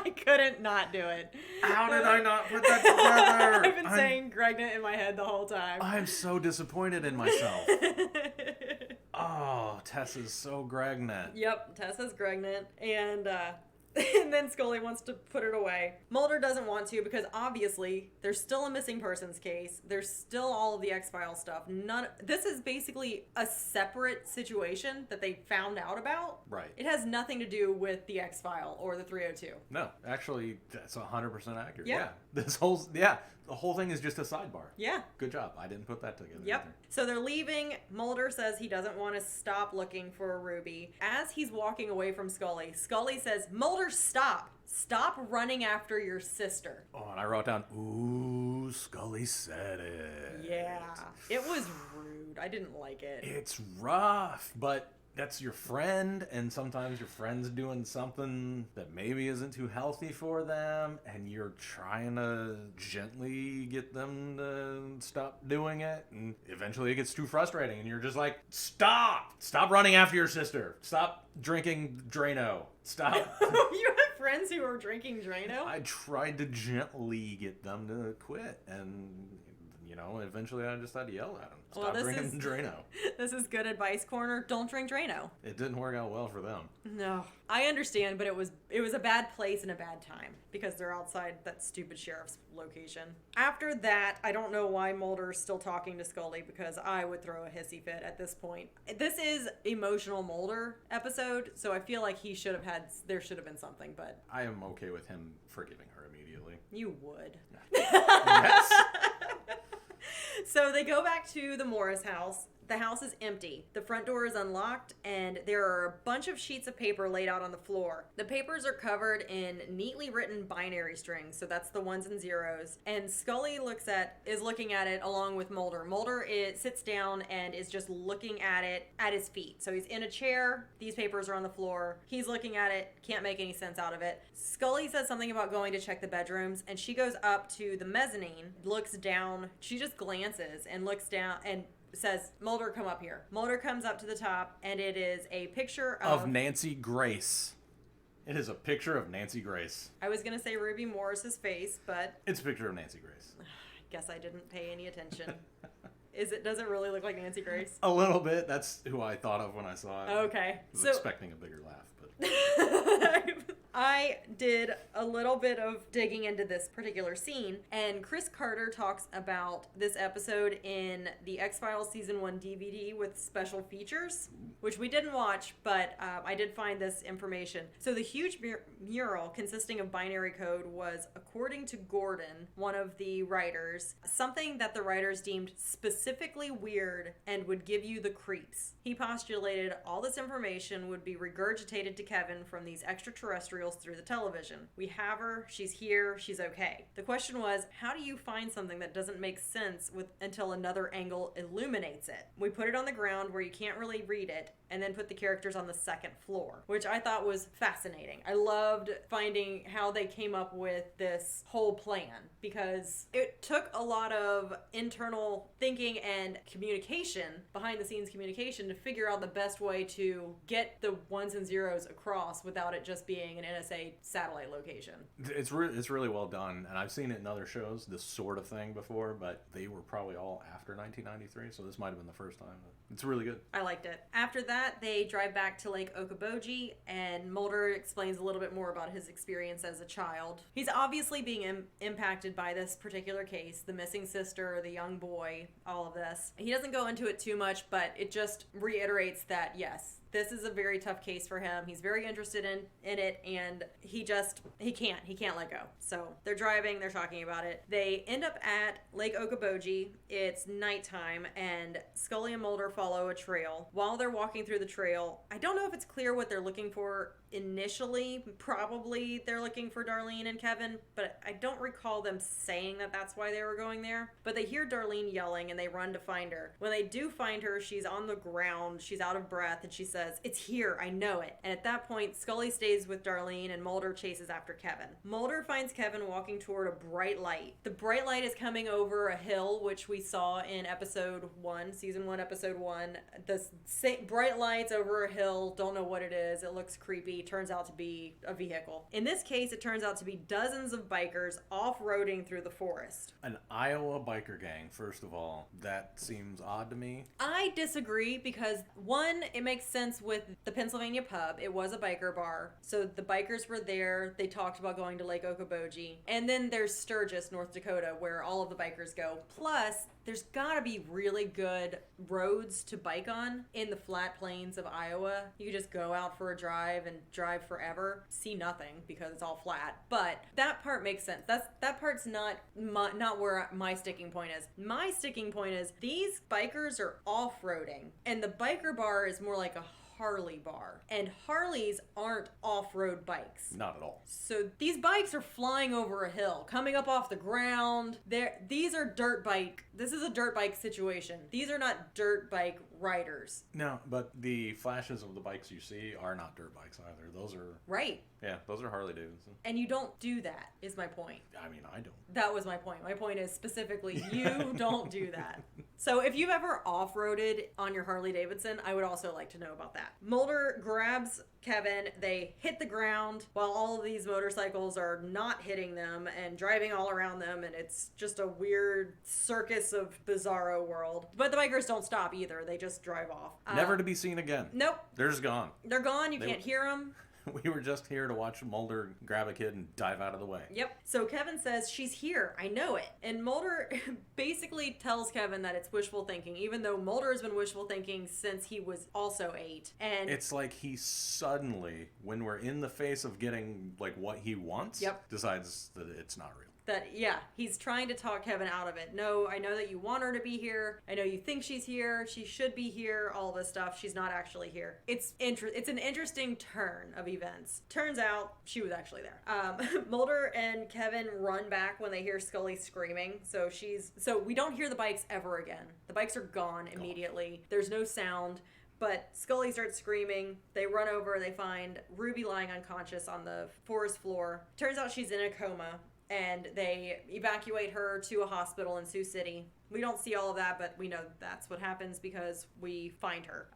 I couldn't not do it. How did I not put that together? I've been saying pregnant in my head the whole time. I'm so disappointed in myself. Oh, Tessa's so pregnant. Yep, Tessa's pregnant, and and then Scully wants to put it away. Mulder doesn't want to because obviously there's still a missing persons case. There's still all of the X-Files stuff. This is basically a separate situation that they found out about. Right. It has nothing to do with the X-File or the 302. No, actually, that's 100% accurate. Yeah. The whole thing is just a sidebar. Yeah. Good job. I didn't put that together. Yep. Either. So they're leaving. Mulder says he doesn't want to stop looking for Ruby. As he's walking away from Scully, Scully says, Mulder, stop. Stop running after your sister. Oh, and I wrote down, ooh, Scully said it. Yeah. It was rude. I didn't like it. It's rough, but that's your friend, and sometimes your friend's doing something that maybe isn't too healthy for them, and you're trying to gently get them to stop doing it, and eventually it gets too frustrating, and you're just like, stop running after your sister, stop drinking Drano, stop. You have friends who are drinking Drano? I tried to gently get them to quit, and eventually I just had to yell at them. Stop drinking Drano. This is good advice corner. Don't drink Drano. It didn't work out well for them. No. I understand, but it was a bad place and a bad time because they're outside that stupid sheriff's location. After that, I don't know why Mulder's still talking to Scully because I would throw a hissy fit at this point. This is emotional Mulder episode, so I feel like there should have been something, but I am okay with him forgiving her immediately. You would. Yes. So they go back to the Morris house. The house is empty. The front door is unlocked, and there are a bunch of sheets of paper laid out on the floor. The papers are covered in neatly written binary strings, so that's the ones and zeros. And Scully is looking at it along with Mulder. Mulder sits down and is just looking at it at his feet. So he's in a chair. These papers are on the floor. He's looking at it. Can't make any sense out of it. Scully says something about going to check the bedrooms, and she goes up to the mezzanine, looks down. She just glances and looks down and says, Mulder, come up here. Mulder comes up to the top, and it is a picture of Nancy Grace. It is a picture of Nancy Grace. I was going to say Ruby Morris's face, but it's a picture of Nancy Grace. I guess I didn't pay any attention. Does it really look like Nancy Grace? A little bit. That's who I thought of when I saw it. Okay. I was expecting a bigger laugh, but I did a little bit of digging into this particular scene, and Chris Carter talks about this episode in the X-Files Season 1 DVD with special features, which we didn't watch, but I did find this information. So the huge mural consisting of binary code was, according to Gordon, one of the writers, something that the writers deemed specifically weird and would give you the creeps. He postulated all this information would be regurgitated to Kevin from these extraterrestrials through the television. We have her, she's here, she's okay. The question was, how do you find something that doesn't make sense until another angle illuminates it? We put it on the ground where you can't really read it, and then put the characters on the second floor, which I thought was fascinating. I loved finding how they came up with this whole plan because it took a lot of internal thinking and communication, behind the scenes communication, to figure out the best way to get the ones and zeros across without it just being an NSA satellite location. It's really well done, and I've seen it in other shows, this sort of thing before, but they were probably all after 1993, so this might have been the first time. It's really good. I liked it. After that, they drive back to Lake Okoboji, and Mulder explains a little bit more about his experience as a child. He's obviously being impacted by this particular case, the missing sister, the young boy, all of this. He doesn't go into it too much, but it just reiterates that, yes, this is a very tough case for him. He's very interested in it, and he can't let go. So they're driving, they're talking about it. They end up at Lake Okoboji. It's nighttime, and Scully and Mulder follow a trail. While they're walking through the trail, I don't know if it's clear what they're looking for initially. Probably they're looking for Darlene and Kevin, but I don't recall them saying that that's why they were going there. But they hear Darlene yelling, and they run to find her. When they do find her, she's on the ground, she's out of breath, and she says, "It's here, I know it." And at that point, Scully stays with Darlene, and Mulder chases after Kevin. Mulder finds Kevin walking toward a bright light. The bright light is coming over a hill, which we saw in episode 1, season 1, episode 1. The bright lights over a hill, don't know what it is, it looks creepy. Ruby turns out to be a vehicle. In this case, it turns out to be dozens of bikers off-roading through the forest. An Iowa biker gang, first of all, that seems odd to me. I disagree because, one, it makes sense with the Pennsylvania pub. It was a biker bar. So the bikers were there. They talked about going to Lake Okoboji. And then there's Sturgis, North Dakota, where all of the bikers go. Plus, there's gotta be really good roads to bike on in the flat plains of Iowa. You could just go out for a drive and drive forever, see nothing because it's all flat. But that part makes sense. That part's not where my sticking point is. My sticking point is these bikers are off-roading, and the biker bar is more like a Harley bar. And Harleys aren't off-road bikes. Not at all. So these bikes are flying over a hill, coming up off the ground. These are dirt bike. This is a dirt bike situation. These are not dirt bike riders. No, but the flashes of the bikes you see are not dirt bikes either. Those are... Right. Yeah, those are Harley Davidson. And you don't do that, is my point. I mean, I don't. That was my point. My point is specifically, you don't do that. So if you've ever off-roaded on your Harley Davidson, I would also like to know about that. Mulder grabs Kevin. They hit the ground while all of these motorcycles are not hitting them and driving all around them, and it's just a weird circus of bizarro world. But the bikers don't stop either. They just drive off. Never to be seen again. Nope. They're just gone. They're gone. You can't hear them. We were just here to watch Mulder grab a kid and dive out of the way. Yep. So Kevin says, she's here. I know it. And Mulder basically tells Kevin that it's wishful thinking, even though Mulder has been wishful thinking since he was also 8. And it's like he suddenly, when we're in the face of getting like what he wants, Yep. decides that it's not real. He's trying to talk Kevin out of it. No, I know that you want her to be here. I know you think she's here. She should be here. All this stuff. She's not actually here. It's an interesting turn of events. Turns out she was actually there. Mulder and Kevin run back when they hear Scully screaming. So we don't hear the bikes ever again. The bikes are gone immediately. There's no sound. But Scully starts screaming. They run over. They find Ruby lying unconscious on the forest floor. Turns out she's in a coma. And they evacuate her to a hospital in Sioux City. We don't see all of that, but we know that's what happens because we find her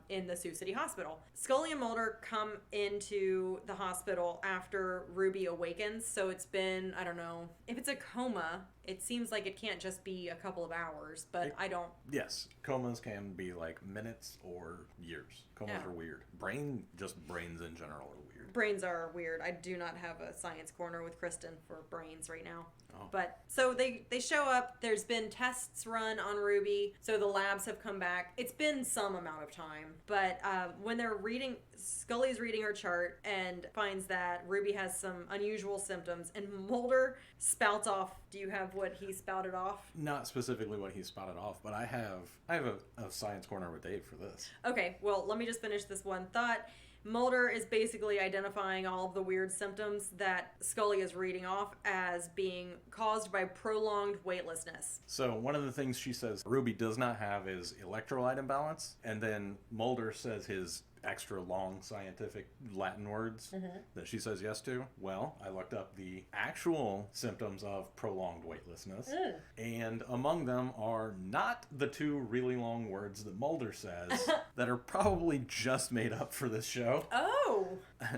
in the Sioux City hospital. Scully and Mulder come into the hospital after Ruby awakens. So it's been, I don't know, if it's a coma, it seems like it can't just be a couple of hours, but I don't... Yes, comas can be like minutes or years. Comas are weird. Brains in general are weird. Brains are weird. I do not have a science corner with Kristen for brains right now. Oh. But so they show up. There's been tests run on Ruby, so the labs have come back. It's been some amount of time, but when they're reading, Scully's reading her chart and finds that Ruby has some unusual symptoms, and Mulder spouts off. Do you have what he spouted off? Not specifically what he spouted off, but I have a science corner with Dave for this. Okay, well, let me just finish this one thought. Mulder is basically identifying all of the weird symptoms that Scully is reading off as being caused by prolonged weightlessness. So one of the things she says Ruby does not have is electrolyte imbalance, and then Mulder says his extra long scientific Latin words that she says yes to. Well, I looked up the actual symptoms of prolonged weightlessness, and among them are not the 2 really long words that Mulder says that are probably just made up for this show. Oh!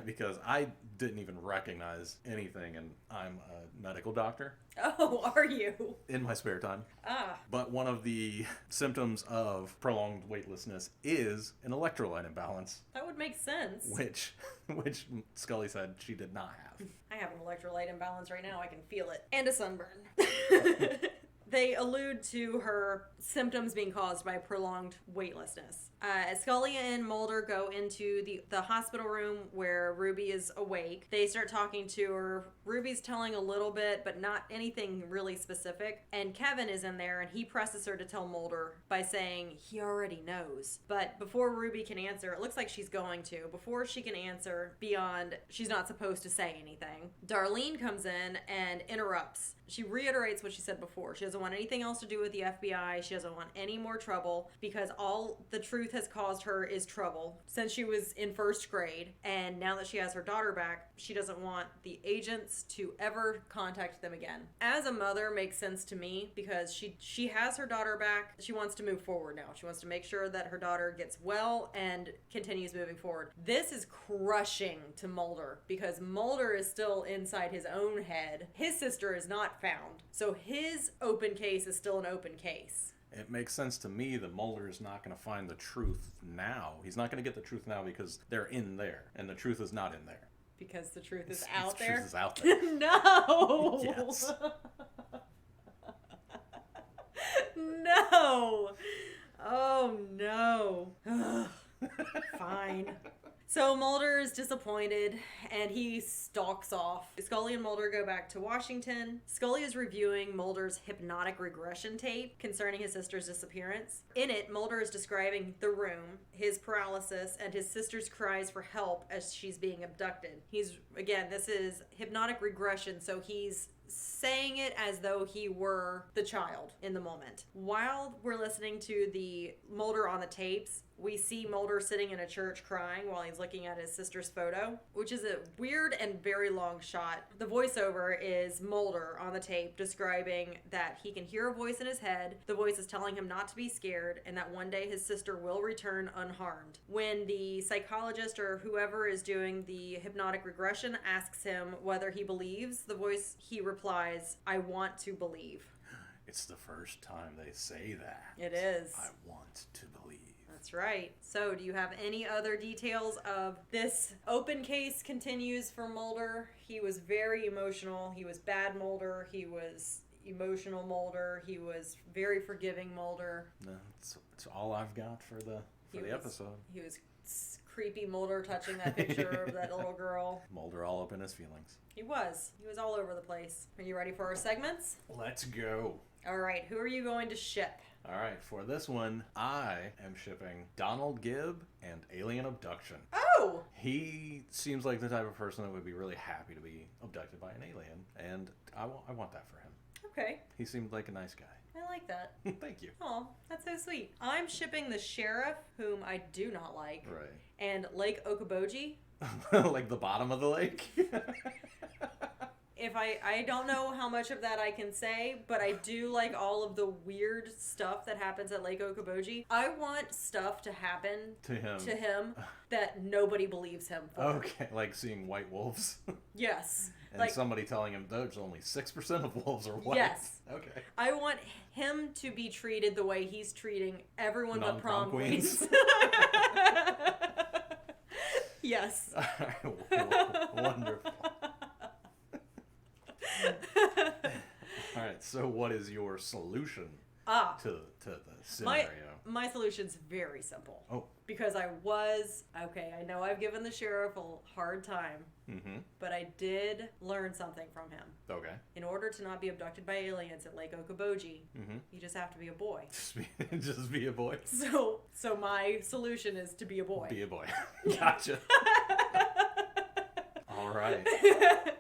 Because I didn't even recognize anything, and I'm a medical doctor. Oh, are you? In my spare time. Ah. But one of the symptoms of prolonged weightlessness is an electrolyte imbalance. That would make sense. Which Scully said she did not have. I have an electrolyte imbalance right now. I can feel it. And a sunburn. They allude to her symptoms being caused by prolonged weightlessness. Scully and Mulder go into the hospital room where Ruby is awake. They start talking to her. Ruby's telling a little bit, but not anything really specific. And Kevin is in there, and he presses her to tell Mulder by saying he already knows. But before Ruby can answer, it looks like she's going to. Before she can answer beyond, she's not supposed to say anything. Darlene comes in and interrupts. She reiterates what she said before. She doesn't want want anything else to do with the FBI. She doesn't want any more trouble because all the truth has caused her is trouble since she was in first grade. And now that she has her daughter back, she doesn't want the agents to ever contact them again. As a mother, makes sense to me because she has her daughter back. She wants to move forward now. She wants to make sure that her daughter gets well and continues moving forward. This is crushing to Mulder because Mulder is still inside his own head. His sister is not found. So his open case is still an open case. It makes sense to me that Mulder is not going to find the truth now. He's not going to get the truth now because they're in there, and the truth is not in there. Because the truth is out there? The truth is out there. No! Yes. No! Oh, no. Ugh. Fine. So Mulder is disappointed and he stalks off. Scully and Mulder go back to Washington. Scully is reviewing Mulder's hypnotic regression tape concerning his sister's disappearance. In it, Mulder is describing the room, his paralysis, and his sister's cries for help as she's being abducted. This is hypnotic regression, so he's saying it as though he were the child in the moment. While we're listening to the Mulder on the tapes, we see Mulder sitting in a church crying while he's looking at his sister's photo, which is a weird and very long shot. The voiceover is Mulder on the tape describing that he can hear a voice in his head. The voice is telling him not to be scared and that one day his sister will return unharmed. When the psychologist or whoever is doing the hypnotic regression asks him whether he believes the voice, he replies, "I want to believe." It's the first time they say that. It is. I want to believe. That's right. So, do you have any other details of this open case continues for Mulder? He was very emotional. He was bad Mulder. He was emotional Mulder. He was very forgiving Mulder. No, it's all I've got for the episode. He was creepy Mulder touching that picture of that little girl. Mulder all up in his feelings. He was all over the place. Are you ready for our segments? Let's go. All right. Who are you going to ship? All right, for this one, I am shipping Donald Gibb and Alien Abduction. Oh! He seems like the type of person that would be really happy to be abducted by an alien, and I want that for him. Okay. He seemed like a nice guy. I like that. Thank you. Oh, that's so sweet. I'm shipping the sheriff, whom I do not like, Right. and Lake Okoboji. Like the bottom of the lake? If I don't know how much of that I can say, but I do like all of the weird stuff that happens at Lake Okoboji. I want stuff to happen to him that nobody believes him for. Okay, like seeing white wolves. Yes. And like, somebody telling him there's only 6% of wolves are white. Yes. Okay. I want him to be treated the way he's treating everyone but prom queens. Yes. Wonderful. All right, so what is your solution to the scenario? My solution's very simple. Oh. Because I know I've given the sheriff a hard time, but I did learn something from him. Okay. In order to not be abducted by aliens at Lake Okoboji, you just have to be a boy. Just be a boy? So my solution is to be a boy. Be a boy. Gotcha. All right.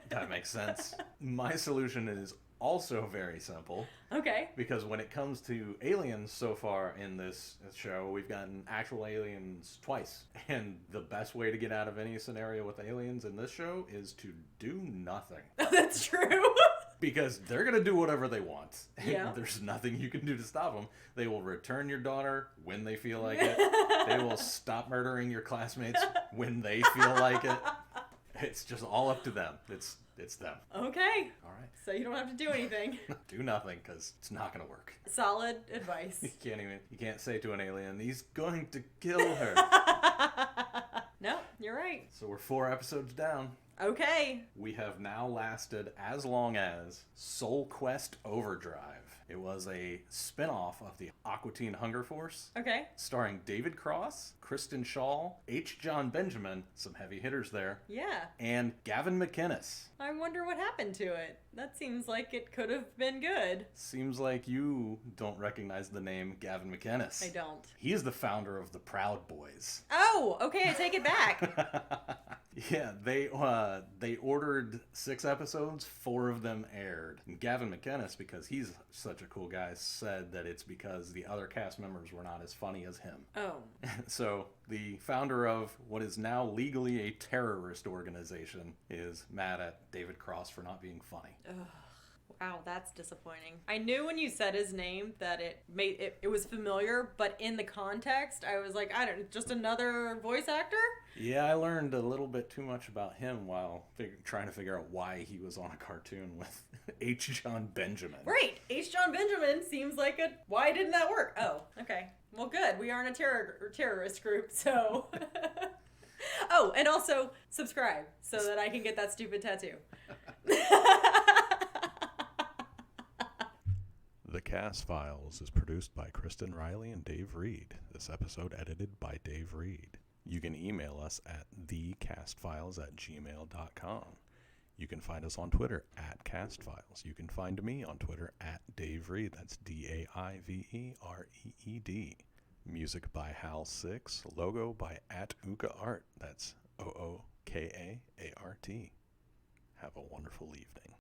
That makes sense. My solution is also very simple. Okay. Because when it comes to aliens so far in this show, we've gotten actual aliens twice. And the best way to get out of any scenario with aliens in this show is to do nothing. That's true. Because they're going to do whatever they want. Yeah. There's nothing you can do to stop them. They will return your daughter when they feel like it. They will stop murdering your classmates when they feel like it. It's just all up to them. It's them. Okay. All right. So you don't have to do anything. Do nothing, because it's not going to work. Solid advice. You can't say to an alien, he's going to kill her. No, you're right. So we're 4 episodes down. Okay. We have now lasted as long as Soul Quest Overdrive. It was a spin-off of the Aqua Teen Hunger Force. Okay. Starring David Cross, Kristen Shaw, H. John Benjamin, some heavy hitters there, Yeah. and Gavin McInnes. I wonder what happened to it. That seems like it could have been good. Seems like you don't recognize the name Gavin McInnes. I don't. He is the founder of the Proud Boys. Oh, okay, I take it back. Yeah, they ordered 6 episodes, 4 of them aired. And Gavin McInnes, because he's such a cool guy, said that it's because the other cast members were not as funny as him. Oh. So the founder of what is now legally a terrorist organization is mad at David Cross for not being funny. Ugh. Wow, that's disappointing. I knew when you said his name that it was familiar, but in the context, I was like, just another voice actor? Yeah, I learned a little bit too much about him while trying to figure out why he was on a cartoon with H. John Benjamin. Right, H. John Benjamin seems like why didn't that work? Oh, okay. Well, good. We aren't a terrorist group, so... Oh, and also subscribe so that I can get that stupid tattoo. The Cast Files is produced by Kristen Riley and Dave Reed. This episode edited by Dave Reed. You can email us at thecastfiles@gmail.com. You can find us on Twitter at CastFiles. You can find me on Twitter at Dave Reed. That's DAIVEREED. Music by Hal6. Logo by @UkaArt. That's OOKAART. Have a wonderful evening.